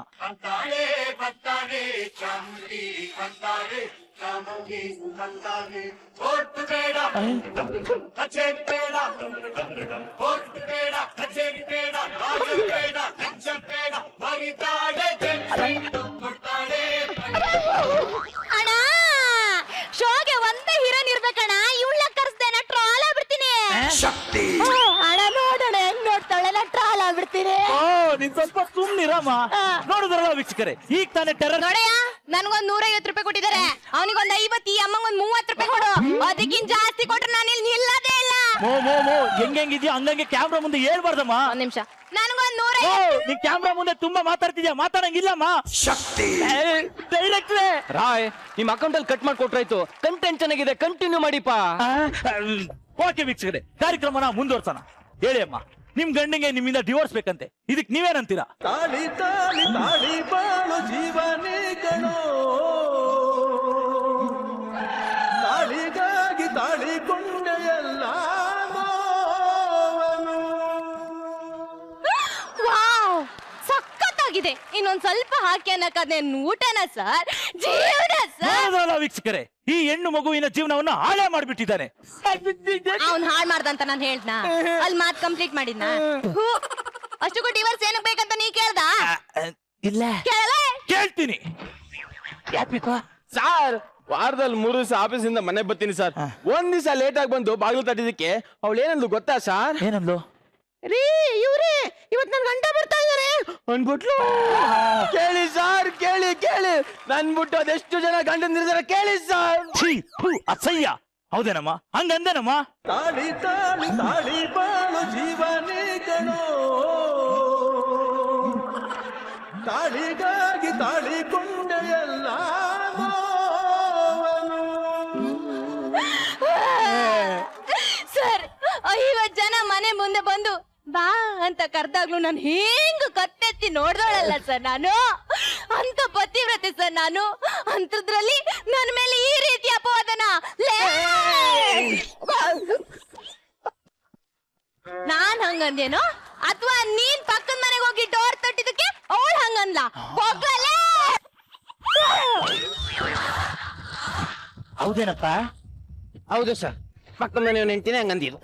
ಅಣ್ಣ, ಶೋಗೆ ಒಂದೇ ಹೀರೋನ್ ಇರ್ಬೇಕಣ್ಣ, ಇವಳ ಕರ್ಸ್ದೇನ ಟ್ರಾಲ್ ಆಗ್ಬಿಡ್ತೀನಿ. ಅಣ್ಣ ನೋಡೋಣ ಹೆಂಗ್ ನೋಡ್ತಾಳೆ, ನಾ ಟ್ರಾಲ್ ಆಗ್ಬಿಡ್ತೀನಿ. ನೀನ್ ಸ್ವಲ್ಪ ಸುಮ್ನಿರಮ್ಮ. ನೋಡಿದ್ರಲ್ಲ ವೀಕ್ಷಕರೇ, ಈಗ ತಾನೇ ಟೆರರ್. ನೋಡಯ್ಯ, ನನ್ಗೊಂದ್ 150 ರೂಪಾಯಿ ಕೊಟ್ಟಿದ್ದಾರೆ, ಅವನಿಗೊಂದ್ 50, ಈ ಅಮ್ಮಗೊಂದ್ 30 ರೂಪಾಯಿ ಕೊಡು. ಅದಕ್ಕಿಂತ ಜಾಸ್ತಿ ಕೊಟ್ರೆ ನಾನು ಇಲ್ಲಿ ನಿಲ್ಲದೇ ಇಲ್ಲ. ಹೆಂಗಿದ್ಯಾ ಹಂಗಂಗೆ ಕ್ಯಾಮ್ರಾ ಮುಂದೆ ಹೇಳ್ಬಾರ್ದಮ್ಮ. ಒಂದ್ ನಿಮಿಷ, ನನ್ಗೊಂದ್ 150. ನೀನ್ ಕ್ಯಾಮ್ರಾ ಮುಂದೆ ತುಂಬಾ ಮಾತಾಡ್ತಿದ್ಯಾ, ಮಾತಾಡಂಗಿಲ್ಲಮ್ಮ. ಡೈರೆಕ್ಟ್ರೇ, ರಾಯ್, ನಿಮ್ ಅಕೌಂಟ್ ಅಲ್ಲಿ ಕಟ್ ಮಾಡಿ ಕೊಟ್ರಾಯ್ತು. ಕಂಟೆಂಟ್ ಚೆನ್ನಾಗಿದೆ, ಕಂಟಿನ್ಯೂ ಮಾಡಿಪ್ಪ. ಓಕೆ ವೀಕ್ಷಕರೇ, ಕಾರ್ಯಕ್ರಮನ ಮುಂದುವರ್ಸೋಣ. ಹೇಳಿ ಅಮ್ಮ, ನಿಮ್ ಗಂಡಿಗೆ ನಿಮ್ಮಿಂದ ಡಿವೋರ್ಸ್ ಬೇಕಂತೆ, ಇದಕ್ ನೀವೇನಂತೀರಾ? ತಾಳಿ ತಾಳಿ ತಾಳಿ ಬಾಳು ಜೀವನೇ ಕಣೋ, ತಾಳಿಗಾಗಿ ತಾಳಿಕೊಂಡೆ ಎಲ್ಲ ವಾವ್, ಸಖತ್ತಾಗಿದೆ. ಇನ್ನೊಂದ್ ಸ್ವಲ್ಪ ಹಾಕಿ ಅನ್ನಕದೆ ಊಟನ ಸರ್, ಜೀವನ ಸರ್. ನೋಡಿದ್ರಲ್ಲ ವೀಕ್ಷಕರೇ, ಈ ಹೆಣ್ಣು ಮಗುವಿನ ಜೀವನವನ್ನು ಹಾಳೆ ಮಾಡ್ಬಿಟ್ಟಿದ್ದಾನೆ. ಅವ್ನ್ ಹಾಳ್ ಮಾಡ್ದಂತ ನಾನು ಹೇಳ್ದ್ನಾ? ಅಲ್ಲಿ ಮಾತ್ ಕಂಪ್ಲೀಟ್ ಮಾಡಿದ್ನಾ? ಅಷ್ಟಕ್ಕೂ ಡಿವೋರ್ಸ್ ಏನಕ್ ಬೇಕಂತ ನೀ ಕೇಳ್ದ? ಇಲ್ಲ ಕೇಳ್ತೀನಿ. ಸಾರ್, ವಾರದಲ್ಲಿ 3 ದಿವಸ ಆಫೀಸಿಂದ ಮನೆಗೆ ಬರ್ತೀನಿ ಸರ್. ಒಂದ್ ದಿವಸ ಲೇಟ್ ಆಗಿ ಬಂದು ಬಾಗಿಲು ತಟ್ಟಿದಕ್ಕೆ ಅವಳು ಏನಂದ್ಲು ಗೊತ್ತಾ ಸರ್? ಏನಂದ್ಲು? ರೀ ಇವ್ರಿ ಇವತ್ ನನ್ ಗಂಟ ಬರ್ತಾ ಇದಾರೆ ಅನ್ಬಿಟ್ಲು. ಕೇಳಿ ಸರ್, ಕೇಳಿ ಕೇಳಿ, ನನ್ ಬಿಟ್ಟು ಅದೆಷ್ಟು ಜನ ಗಂಡಂದಿರ್ತಾರೆ ಕೇಳಿ ಸರ್. ಅಸಹ್ಯ. ಹೌದೇನಮ್ಮ? ಹಂಗಂದೇನಮ್ಮ? ತಾಳಿ ತಾಳಿ ತಾಳಿ ಬಾಳು ಜೀವನೇ ಕಣೋ, ತಾಳಿಗಾಗಿ ತಾಳಿಕೊಂಡೆ ಎಲ್ಲ ಸರ್, 50 ಜನ ಮನೆ ಮುಂದೆ ಬಂದು ಬಾ ಅಂತ ಕರ್ದಾಗ್ಲು ನಾನು ಹಿಂಗ್ ಕತ್ತೆತ್ತಿ ನೋಡ್ದೋಳಲ್ಲ ಸರ್ ನಾನು. ಅಂತ ಪತಿವ್ರತೆ ಸರ್ ನಾನು. ಅಂಥದ್ರಲ್ಲಿ ನನ್ನ ಮೇಲೆ ಈ ರೀತಿ ಅಪವಾದನ. ನಾನ್ ಹಂಗಂದೇನೋ ಅಥವಾ ನೀನ್ ಪಕ್ಕದ ಮನೆಗೆ ಹೋಗಿ ಡೋರ್ ತಟ್ಟಿದಕ್ಕೆ ಅವಳು ಹಂಗನ್ಲ? ಹೋಗ್ಲಲ್ಲೇ. ಹೌದೇನಪ್ಪ? ಹೌದು ಸರ್, ಪಕ್ಕದ ಮನೆಯವ್ನ ಹೆಂಡ್ತಿನೇ ಹಂಗಂದಿದ್ದು.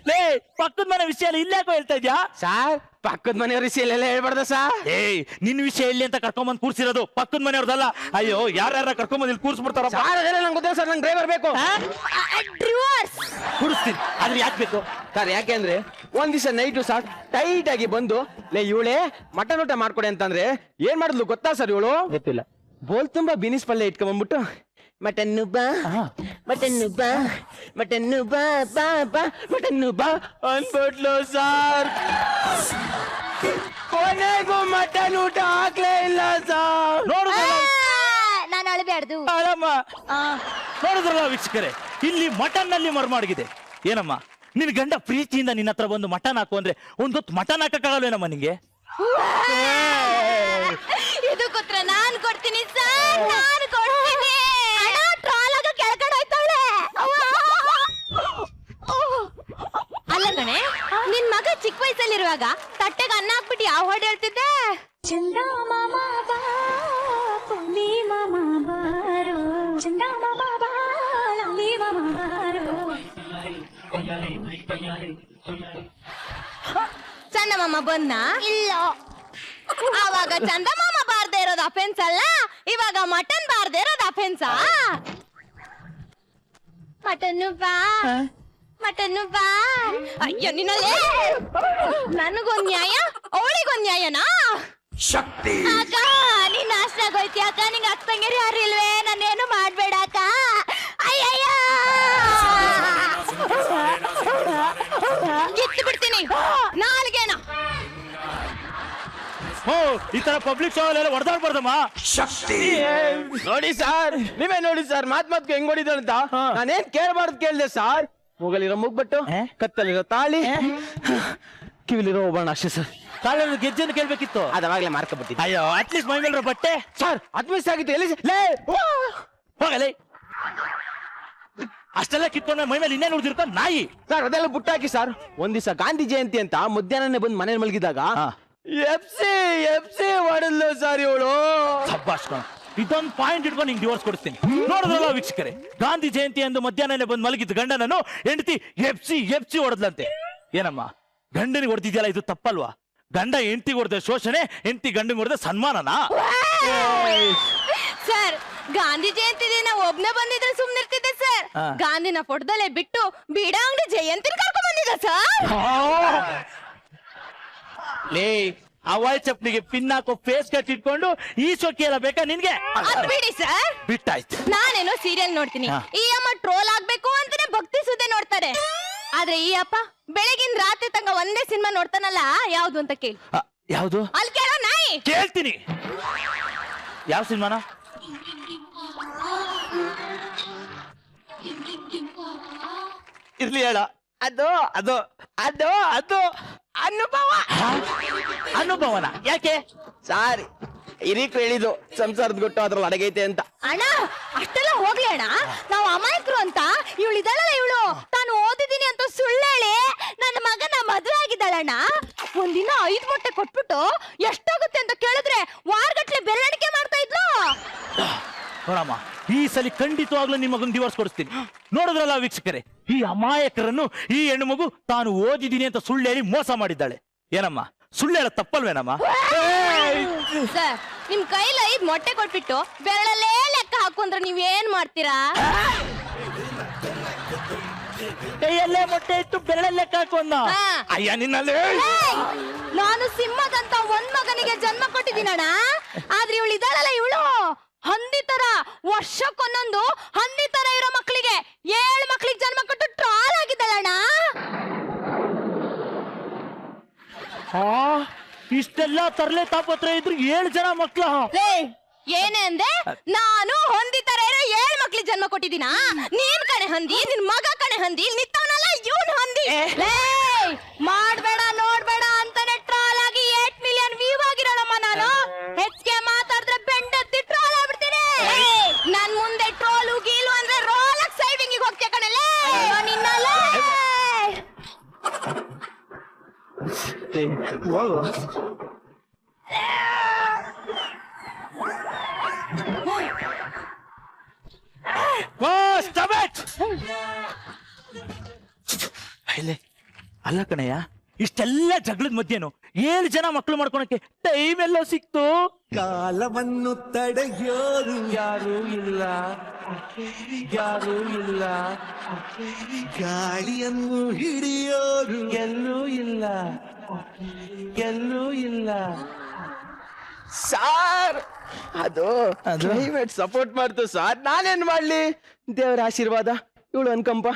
ಲೇ, ಪಕ್ಕದ ಮನೆ ವಿಷಯ ಇಲ್ಲಾಕೋ ಹೇಳ್ತಾ ಇದ್ಯಾ? ಸಾರ್, ಪಕ್ಕದ ಮನೆಯವ್ರ ವಿಷಯ ಎಲ್ಲ ಹೇಳ್ಬಾರ್ದ ಸರ್? ಏಯ್, ನಿನ್ ವಿಷಯ ಎಲ್ಲಿ ಅಂತ ಕರ್ಕೊಂಬಂದ್ ಕೂರ್ಸಿರೋದು ಪಕ್ಕದ ಮನೆಯವ್ರದಲ್ಲ. ಅಯ್ಯೋ, ಯಾರ್ಯಾರ ಕರ್ಕೊಂಬಂದ್ ಇಲ್ಲಿ ಕೂರ್ಸ್ಬಿಡ್ತಾರ. ಸಾರ್, ಅದೆಲ್ಲ ನಂಗೆ ಗೊತ್ತಿಲ್ಲ ಸರ್, ನಂಗೆ ಡ್ರೈವರ್ ಬೇಕು. ಡಿವೋರ್ಸ್ ಕೂರಿಸ್ತೀನಿ, ಆದ್ರೆ ಯಾಕೆ ಬೇಕು ಸರ್? ಯಾಕೆಂದ್ರೆ ಒಂದ್ ದಿವಸ ನೈಟು ಸರ್ ಟೈಟ್ ಆಗಿ ಬಂದು, ಲೇ ಇವಳೆ ಮಟನ್ ಊಟ ಮಾಡ್ಕೊಡೆ ಅಂತಂದ್ರೆ ಏನ್ ಮಾಡಿದ್ಲು ಗೊತ್ತಾ ಸರ್? ಇವಳು ಗೊತ್ತಿಲ್ಲ, ಬೋಲ್ ತುಂಬಾ ಬಿನಿಸ್ ಪಲ್ಯ ಇಟ್ಕೊಂಡ್ಬಂದ್ಬಿಟ್ಟು ಮಟನ್ನು ಬಾ ಮಟನ್ನು ಬಾ ಮಟನ್ನು ಬಾ ಬಾ ಬಾ ಮಟನ್ನು ಬಾ ಅನ್ಬಿಟ್ಲು ಸರ್. ಕೊನೆಗೂ ಮಟನ್ ಊಟ ಹಾಕ್ಲೇ ಇಲ್ಲ ಸರ್. ನಾನು ಅಳಬ್ಯಾಡ್ದು. ನೋಡಿದ್ರಲ್ಲ ವೀಕ್ಷಕರೇ, ಇಲ್ಲಿ ಮಟನ್ ನಲ್ಲಿ ಮರ್ಮಾಡಗಿದೆ. ಏನಮ್ಮ, ನಿನ್ ಗಂಡ ಪ್ರೀತಿಯಿಂದ ನಿನ್ನ ಹತ್ರ ಬಂದು ಮಟನ್ ಹಾಕು ಅಂದ್ರೆ ಒಂದೊತ್ತು ಮಟನ್ ಹಾಕಕ್ಕಾಗಲ್ವೇನಮ್ಮ ನಿಂಗೆ? ಇದು ಕೂತ್ರ ನಾನ್ ಕೊಡ್ತೀನಿ ಸರ್, ನಾನು ಕೊಡ್ತೀನಿ. ಟ್ರಾಲ್ ಆಗ ಕೆಳಗಡೆ ಹೋಯ್ತಾಳೆ. ಅಲ್ಲ ಕಣೆ, ನಿನ್ ಮಗ ಚಿಕ್ಕ ವಯಸ್ಸಲ್ಲಿರುವಾಗ ತಟ್ಟೆಗೆ ಅನ್ನ ಹಾಕ್ಬಿಟ್ಟು ಯಾವ ಹಾಡು ಹೇಳ್ತಿದ್ದೆ? ಚಂದ ಮಾಮ ಬಾ ಪುಲಿ ಮಾಮ ಬಾರೋ, ಚಂದ ಮಾಮ ಬಾ ಲಂಬಿ ಮಾಮ ಬಾರೋ. ಚಂದ ಮಾಮ ಬಂದ? ಇಲ್ಲ. ಆವಾಗ ಚಂದ ಮಾಮ ಬಾರ್ದೇ ಇರೋದು ಅಫೆನ್ಸ್ ಅಲ್ಲ, ಇವಾಗ ಮಟನ್ ಬಾರ್ದೇ ಇರೋದು ಅಫೆನ್ಸಾ? ಮಟನ್ನು ಬಾ ಮಟನ್ನು ಬಾ. ಅಯ್ಯೋ ನಿನ್ನಲ್ಲೇ, ನನಗೊಂದ್ ನ್ಯಾಯ ಅವಳಿಗೊಂದ್ ನ್ಯಾಯನಾ? ಶಕ್ತಿ ಅಕ್ಕ, ನೀನ್ ನಾಶನಾಗ ಹೋಯ್ತಿ ಅಕ್ಕ. ನಿಂಗೆ ಅಕ್ಕ ತಂಗಿರಿ ಯಾರು ಇಲ್ವೇ? ನಾನೇನು ಮಾಡ್ಬೇಡ ಅಕ್ಕ. ಅಯ್ಯಯ್ಯ, ಕಿತ್ತು ಬಿಡ್ತೀನಿ ನಾಲ್ಗೇನ. ಓ, ಈ ತರ ಪಬ್ಲಿಕ್ ಶೋ ಎಲ್ಲ ಹೊಡೆದಾಡ್ಬಾರ್ದಮ್ಮ. ಶಕ್ತಿ ನೋಡಿ ಸರ್, ನೀವೇ ನೋಡಿ ಸರ್, ಮಾತ್ಗೆ ಹೆಂಗ್ ಹೊಡಿದಂತ. ನಾನೇನ್ ಕೇಳಬಾರ್ದು ಕೇಳ್ದೆ ಸರ್. ಮೂಗಲಿರೋ ಮುಗ್ಬಟ್ಟು, ಕತ್ತಲಿರೋ ತಾಳಿ, ಕಿವಿಲಿರೋ ಒಬ್ಬಣ್ಣ ಅಷ್ಟೇ ಸರ್. ಕಾಲಲ್ಲಿ ಗೆಜ್ಜೆನು ಕೇಳ್ಬೇಕಿತ್ತು, ಅದಾಗ್ಲೇ ಮಾರ್ಕೊಂಡ್ಬಿಟ್ಟಿದ್ದೆ. ಅಯ್ಯೋ, ಅಟ್ಲೀಸ್ಟ್ ಮೈ ಮೇಲ್ರ ಬಟ್ಟೆ ಸರ್, ಅದ್ ಮಿಸ್ ಆಗಿತ್ತು. ಎಲ್ಲಿ ಹೋಗಲೇ, ಅಷ್ಟೆಲ್ಲ ಕಿತ್ಕೊಂಡ ಮೈ ಮೇಲೆ ಇನ್ನೇನು ಉಳಿದಿರ್ತ ನಾಯಿ. ಸರ್, ಅದೆಲ್ಲ ಬುಟ್ಟಾಕಿ ಸರ್. ಒಂದ್ ದಿವಸ ಗಾಂಧಿ ಜಯಂತಿ ಅಂತ ಮಧ್ಯಾಹ್ನನೇ ಬಂದು ಮನೇಲಿ ಮಲಗಿದಾಗ ಎಫ್ ಸಿ ಹೊಡೆದ್ಲು ಸರ್ ಇವಳು. ಸಬ್ಬಾಷ್ಕಣ, ಇದೊಂದು ಪಾಯಿಂಟ್ ಇಟ್ಕೊಂಡು ನಿಂಗೆ ಡಿವೋರ್ಸ್ ಕೊಡ್ತೀನಿ. ನೋಡಿದ್ರಲ್ಲ ವೀಕ್ಷಕರೇ, ಗಾಂಧಿ ಜಯಂತಿ ಎಂದು ಮಧ್ಯಾಹ್ನನೇ ಬಂದು ಮಲಗಿದ್ದು ಗಂಡನನ್ನು ಹೆಂಡತಿ ಎಫ್ ಸಿ ಹೊಡೆದ್ಲಂತೆ. ಏನಮ್ಮ, ಗಂಡನಿಗೆ ಹೊಡೆದಿದ್ಯಲ್ಲ, ಇದು ತಪ್ಪಲ್ವಾ? ಗಂಡ ಹೆಂಡತಿಗೆ ಹೊಡೆದ ಶೋಷಣೆ, ಹೆಂಡತಿ ಗಂಡನಿಗೆ ಹೊಡೆದ ಸನ್ಮಾನನಾ? ಸರ್, ಗಾಂಧಿ ಜಯಂತಿ ದಿನ ಒಬ್ನೇ ಬಂದಿದ್ರೆ ಸುಮ್ನಿರ್ತಿದ್ದೆ ಸರ್. ಗಾಂಧಿನ ಫೋಟೋದಲ್ಲೇ ಬಿಟ್ಟು ಬೀಡಾಂಗಡಿ ಜಯಂತಿ ಕರ್ಕೊಂಡ್ ಬಂದಿದ್ದ ಸರ್. ಲೇ, ಅವಾಯ್ ಚಪ್ಲಿಗೆ ಪಿನ್ ಹಾಕೋ ಫೇಸ್ ಕಟ್ ಇಟ್ಕೊಂಡು ಈ ಸೊಕ್ಕಿ ಎಲ್ಲ ಬೇಕಾ ನಿನ್ಗೆ? ಅದ್ ಬಿಡಿ ಸರ್, ಬಿಟ್ಟಾಯ್ತು. ನಾನೇನೋ ಸೀರಿಯಲ್ ನೋಡ್ತೀನಿ, ಈ ಅಮ್ಮ ಟ್ರೋಲ್ ಆಗ್ಬೇಕು ಅಂತಾನೆ ಭಕ್ತಿ ಸುದ್ದಿ ನೋಡ್ತಾರೆ. ಆದ್ರೆ ಈ ಅಪ್ಪ ಬೆಳಗಿನ ರಾತ್ರಿ ತನಕ ಒಂದೇ ಸಿನಿಮಾ ನೋಡ್ತಾನಲ್ಲ, ಯಾವ್ದು ಅಂತ ಕೇಳಿ. ಯಾವ್ದು? ಅಲ್ಲಿ ಕೇಳೋ ನಾಯಿ. ಕೇಳ್ತೀನಿ, ಯಾವ ಸಿನಿಮಾನ? ಇರ್ಲಿ ಹೇಳ. ಅದು ಅದು ಅದು ಅದು ಅನುಭವ. ಅನುಭವನ ಯಾಕೆ ಸಾರಿ ಹಿರೀಕ್ರು ಹೇಳಿದ್ದು ಸಂಸಾರದ ಗೊಟ್ಟು ಅದ್ರಲ್ಲಿ ಅಡಗೈತೆ ಅಂತ. ಅಣ್ಣ ಅಷ್ಟೆಲ್ಲ ಹೋಗ್ಲಿ ಅಣ್ಣ, ನಾವು ಅಮಾಯಕರು ಅಂತ ಇವಳು ಇದ್ದಾಳಲ್ಲ, ಇವಳು ತಾನು ಓದಿದ್ದೀನಿ ಅಂತ ಸುಳ್ಳು ಹೇಳಿ ನನ್ನ ಮಗನ ಮದುವೆ ಆಗಿದ್ದಾಳಣ್ಣ. ಒಂದಿನ 5 ಮೊಟ್ಟೆ ಕೊಟ್ಬಿಟ್ಟು ಎಷ್ಟಾಗುತ್ತೆ ಅಂತ ಕೇಳಿದ್ರೆ ವಾರಗಟ್ಲೆ ಬೆರಳಿಕೆ ಮಾಡ್ತಾ ಇದ್ಲು. ನೋಡಮ್ಮ, ಈ ಸಲ ಖಂಡಿತವಾಗ್ಲೂ ನಿಮ್ಮ ಮಗನ್ ಡಿವೋರ್ಸ್ ಕೊಡಿಸ್ತೀನಿ. ನೋಡಿದ್ರಲ್ಲ ವೀಕ್ಷಕರೇ, ಈ ಅಮಾಯಕರನ್ನು ಈ ಹೆಣ್ಣು ಮಗು ತಾನು ಓದಿದ್ದೀನಿ ಅಂತ ಸುಳ್ಳು ಹೇಳಿ ಮೋಸ ಮಾಡಿದ್ದಾಳೆ. ಏನಮ್ಮ, ಸುಳ್ಳು ಹೇಳ ತಪ್ಪಲ್ವೇನಮ್ಮ? ಸರ್, ನಿಮ್ ಕೈಲಿ 5 ಮೊಟ್ಟೆ ಕೊಟ್ಬಿಟ್ಟು ಬೆರಳಲ್ಲೇ ಲೆಕ್ಕ ಹಾಕು ಅಂದ್ರೆ ನೀವೇನ್ ಮಾಡ್ತೀರಾ? ಕೈಯಲ್ಲೇ ಮೊಟ್ಟೆ ಇಟ್ಟು ಬೆರಳಲ್ಲೇ ಹಾಕು ಅಂದ. ಹಾ. ಅಯ್ಯ ನಿನ್ನಲ್ಲಿ ನಾನು ಸಿಂಹದಂತ ಒಂದ್ ಮಗನಿಗೆ ಜನ್ಮ ಕೊಟ್ಟಿದ್ದೀನಣ್ಣ. ಆದ್ರೆ ಇವಳು ಇದ್ದಾಳಲ್ಲ, ಇವಳು ಹಂದಿ ತರ ವರ್ಷಕ್ಕೊಂದೊಂದು ಹಂದಿ ತರ ಇರೋ ಮಕ್ಕಳಿಗೆ 7 ಮಕ್ಕಳಿಗೆ ಜನ್ಮ ಕೊಟ್ಟು ಟ್ರಾಲ್ ಆಗಿದ್ದಾಳಣ್ಣ. ಇಷ್ಟೆಲ್ಲ ತರಲೆ ತಾಪತ್ರ ಇದ್ರು 7 ಜನ ಮಕ್ಳ. ಏನೇ ಅಂದೆ? ನಾನು ಹೊಂದಿ ತರ ಇರೋ 7 ಮಕ್ಳಿಗೆ ಜನ್ಮ ಕೊಟ್ಟಿದ್ದೀನ? ನೀನ್ ಕಣೆ ಹಂದಿ, ನಿನ್ ಮಗ ಕಣೆ ಹಂದಿ, ನಿತ್ತವನಲ್ಲ ಇವನ್ ಹಂದಿ. ಮಾಡ್ಬೇಡ ನೋಡ್ಬೇಡ ಅಂತಾನೆ ಟ್ರಾಲ್ ಆಗಿ 8 ಮಿಲಿಯನ್ ವ್ಯೂ ಆಗಿರೋಳಮ್ಮ ನಾನು. ಹೆಚ್ಚಿಗೆ ಮಾತಾಡಿದ್ರೆ ಬೆಂಡತ್ತಿ ಟ್ರಾಲ್ ಆಗ್ಬಿಡ್ತೀನಿ. ನನ್ ಮುಂದೆ ಟ್ರೋಲು ಗೀಲು ಅಂದ್ರೆ ರೋಲಕ್ ಸೈವಿಂಗ್ ಹೋಗ್ತೀಯ ಕಣಲೆ ನಿನ್ನಲ್ಲ. ಅಲ್ಲ ಕಣಯ್ಯ, ಇಷ್ಟೆಲ್ಲ ಜಗಳದ ಮಧ್ಯೆನು 7 ಜನ ಮಕ್ಕಳು ಮಾಡ್ಕೊಳಕ್ಕೆ ಟೈಮ್ ಎಲ್ಲ ಸಿಕ್ತು. ಕಾಲವನ್ನು ತಡೆಯೋರು ಯಾರೂ ಇಲ್ಲ, ಯಾರೂ ಇಲ್ಲ. ಗಾಳಿಯನ್ನು ಹಿಡಿಯೋರು ಎಲ್ಲೂ ಇಲ್ಲ, ಎಲ್ಲೂ ಇಲ್ಲ. ಸಾರ್ ಅದು ಕ್ಲೈಮೇಟ್ ಸಪೋರ್ಟ್ ಮಾಡ್ತು ಸಾರ್. ನಾನೇನ್ ಮಾಡ್ಲಿ? ದೇವರ ಆಶೀರ್ವಾದ, ಇವಳು ಅನ್ಕಂಪ.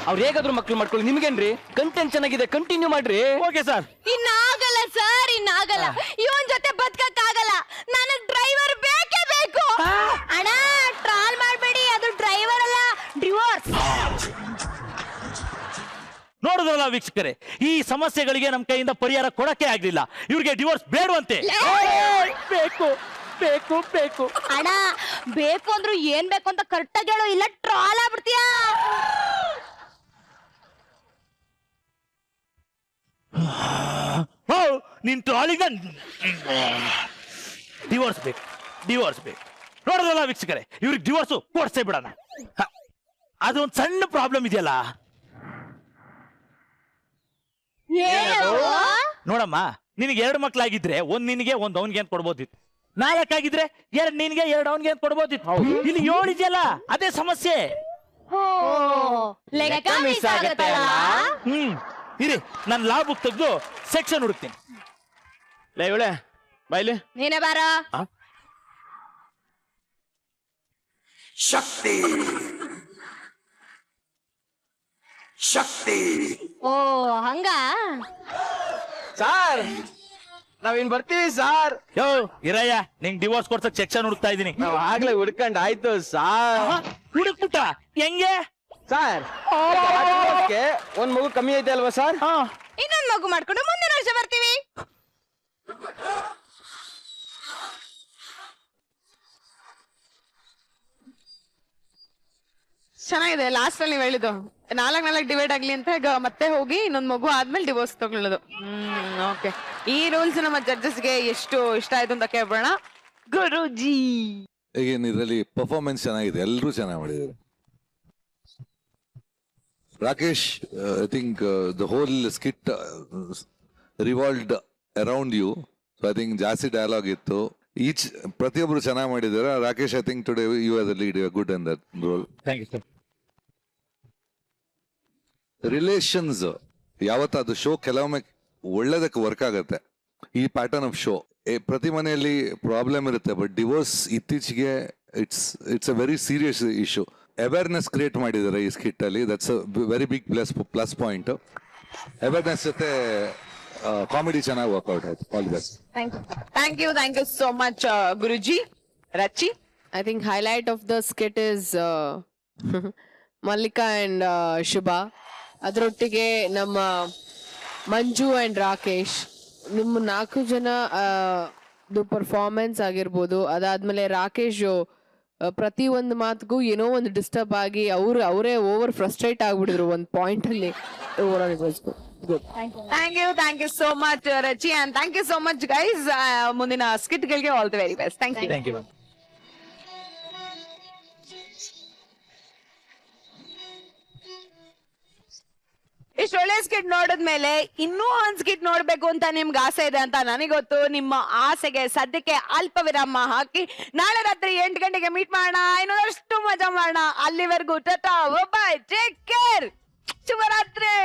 ಅವ್ರು ಹೇಗಾದ್ರು ಮಕ್ಳು ಮಾಡ್ಕೊಳ್ಳಿ, ನಿಮ್ಗೇನ್ರಿ? ಕಂಟೆಂಟ್ ಚೆನ್ನಾಗಿದೆ, ಕಂಟಿನ್ಯೂ ಮಾಡ್ರಿ. Okay sir. ಇನ್ನಾಗಲ್ಲ ಸರ್, ಇನ್ನಾಗಲ್ಲ. ಇವನ್ ಜೊತೆ ಬದುಕಕ್ಕಾಗಲ್ಲ. ನನಗ್ ಡ್ರೈವರ್ ಬೇಕೇ ಬೇಕು. ಅಣ್ಣ ಟ್ರಾಲ್ ಮಾಡ್ಬೇಡಿ, ಅದು ಡ್ರೈವರ್ ಅಲ್ಲ, ಡಿವೋರ್ಸ್. ನೋಡಿದ್ರಲ್ಲ ವೀಕ್ಷಕರೇ, ಈ ಸಮಸ್ಯೆಗಳಿಗೆ ನಮ್ಮ ಕೈಯಿಂದ ಪರಿಹಾರ ಕೊಡಕ್ಕೆ ಆಗ್ಲಿಲ್ಲ. ಇವ್ರಿಗೆ ಡಿವೋರ್ಸ್ ಬೇಡವಂತೆ. ಬೇಕು ಬೇಕು ಬೇಕು. ಅಣ್ಣ ಬೇಕು ಅಂದ್ರು ಏನ್ ಬೇಕು ಅಂತ ಕರೆಕ್ಟಾಗಿ ಹೇಳು, ಇಲ್ಲ ಟ್ರಾಲ್ ಆಗ್ಬಿಡ್ತೀಯ. ನಿನ್ ಟ್ರಾಲಿಗ ಡಿವೋರ್ಸ್ ಬೇಕು, ಡಿವೋರ್ಸ್ ಬೇಕು. ನೋಡಿದ್ರಲ್ಲ ವೀಕ್ಷಕರೇ, ಇವ್ರಿಗೆ ಡಿವೋರ್ಸ್ ಕೊಡ್ಸೇ ಬಿಡೋಣ. ಅದೊಂದು ಸಣ್ಣ ಪ್ರಾಬ್ಲಮ್ ಇದೆಯಲ್ಲ ನೋಡಮ್ಮ, ನಿನಗೆ 2 ಮಕ್ಳಾಗಿದ್ರೆ ಒಂದ್ ನಿನಗೆ ಒಂದ್ ಅವನ್ಗೆ ಅಂತ ಕೊಡ್ಬೋದಿತ್ತು. 4 ಆಗಿದ್ರೆ 2 ನಿನಗೆ 2 ಅವನ್ಗೆ ಅಂತ ಕೊಡ್ಬೋದಿತ್ತು. ಇಲ್ಲಿ 7 ಇದೆಯಲ್ಲ, ಅದೇ ಸಮಸ್ಯೆ. ಇರಿ, ನಾನು ಲಾ ಬುಕ್ ತೆಗೆದು ಸೆಕ್ಷನ್ ಹುಡುಕ್ತೀನಿ. ಇವಳೆ ಬಾಯ್ಲಿ ನೀನೇ ಬಾರ. ಶಕ್ತಿ ಶಕ್ತಿ. ಓ ಹಂಗ ಸಾರ್, ನಾವಿನ್ ಬರ್ತೀವಿ ಸಾರ್. ಯೋ ಇರಯ್ಯ, ನಿಂಗ್ ಡಿವೋರ್ಸ್ ಕೊಡ್ಸಕ್ ಸೆಕ್ಷನ್ ಹುಡುಕ್ತಾ ಇದೀನಿ. ನಾವ್ ಆಗ್ಲೇ ಹುಡ್ಕಂಡ್ ಆಯ್ತು ಸಾರ್. ಹುಡುಕ್ಬಿಟ್ಟ ಹೆಂಗೆ ಸಾರ್? ಒಂದ್ ಮಗು ಕಮ್ಮಿ ಐತೆ ಅಲ್ವಾ ಸಾರ್? ಇನ್ನೊಂದ್ ಮಗು ಮಾಡ್ಕೊಂಡು ಮುಂದಿನ ವರ್ಷ ಬರ್ತೀವಿ. ಚೆನ್ನಾಗಿದೆ. ಲಾಸ್ಟ್ ಅಲ್ಲಿ ನೀವು ಹೇಳಿದ್ದು 4 ಡಿವೈಡ್ ಆಗ್ಲಿ ಅಂತ, ಈಗ ಮತ್ತೆ ಹೋಗಿ ಇನ್ನೊಂದ್ ಮಗು ಆದ್ಮೇಲೆ ಡಿವೋರ್ಸ್ ತಗೊಳ್ಳೋದು. ಓಕೆ, ಈ ರೂಲ್ಸ್ ನಮ್ಮ ಜಡ್ಜಸ್ಗೆ ಎಷ್ಟು ಇಷ್ಟ ಆಯ್ತು ಅಂತ ಕೇಳೋಣ. ಗುರುಜಿ, ಈಗೇನು ಇದರಲ್ಲಿ ಪರ್ಫಾರ್ಮೆನ್ಸ್ ಚೆನ್ನಾಗಿದೆ, ಎಲ್ಲರೂ ಚೆನ್ನಾಗಿ ಮಾಡಿದ್ದಾರೆ. Rakesh, I think the whole skit revolved around you. So I think ಜಾಸ್ತಿ ಡಯಲಾಗ್ ಇತ್ತು. ಪ್ರತಿಯೊಬ್ಬರು ಚೆನ್ನಾಗಿ ಮಾಡಿದ್ದಾರೆ. Rakesh, I think today you are the lead, you are good in that role. Thank you sir. Relations ಯಾವತ್ತ ಅದು ಶೋ ಕೆಲವೊಮ್ಮೆ ಒಳ್ಳೇದಕ್ಕೆ ವರ್ಕ್ ಆಗುತ್ತೆ. ಈ ಪ್ಯಾಟರ್ನ್ ಆಫ್ ಶೋ ಪ್ರತಿ ಮನೆಯಲ್ಲಿ ಪ್ರಾಬ್ಲಮ್ ಇರುತ್ತೆ, ಬಟ್ ಡಿವೋರ್ಸ್ ಇತ್ತೀಚೆಗೆ it's a very serious issue. Awareness create ಮಾಡಿದ್ದಾರೆ ಈ ಸ್ಕಿಟ್ ಅಲ್ಲಿ. That's a very big plus point. Awareness ಜೊತೆ ಕಾಮಿಡಿ ಚೆನ್ನಾಗಿ ವರ್ಕ್ಔಟ್ ಆಯ್ತು. All the best. Thank you so much Guruji. Rachi, I think highlight of the skit is Mallika and Shubha, ಅದರೊಟ್ಟಿಗೆ ನಮ್ಮ ಮಂಜು and Rakesh. ನಿಮ್ಮ 4 ಜನ ಪರ್ಫಾರ್ಮೆನ್ಸ್ ಆಗಿರ್ಬೋದು, ಅದಾದ್ಮೇಲೆ ರಾಕೇಶ್ ಪ್ರತಿ ಒಂದು ಮಾತಿಗೂ ಏನೋ ಒಂದು ಡಿಸ್ಟರ್ಬ್ ಆಗಿ ಅವರೇ ಓವರ್ ಫ್ರಸ್ಟ್ರೇಟ್ ಆಗ್ಬಿಡಿದ್ರು ಒಂದು ಪಾಯಿಂಟ್ ಅಲ್ಲಿ. Thank you so much Rachi, and thank you so much guys. ಮುಂದಿನ ಸ್ಕಿಟ್ ಗಳಿಗೆ all the very best. Thank you. Thank you. ಇಷ್ಟು ಒಳ್ಳೆ ಸ್ಕಿಟ್ ನೋಡಿದ್ಮೇಲೆ ಇನ್ನೂ ಒಂದ್ ಸ್ಕಿಟ್ ನೋಡ್ಬೇಕು ಅಂತ ನಿಮ್ಗೆ ಆಸೆ ಇದೆ ಅಂತ ನನಗೊತ್ತು. ನಿಮ್ಮ ಆಸೆಗೆ ಸದ್ಯಕ್ಕೆ ಅಲ್ಪ ವಿರಾಮ ಹಾಕಿ ನಾಳೆ ರಾತ್ರಿ 8 ಗಂಟೆಗೆ ಮೀಟ್ ಮಾಡೋಣ, ಇನ್ನೊಂದಷ್ಟು ಮಜಾ ಮಾಡೋಣ. ಅಲ್ಲಿವರೆಗೂ ಟಾಟಾ, ಬಾಯ್, ಟೇಕ್ ಕೇರ್, ಶುಭರಾತ್ರಿ.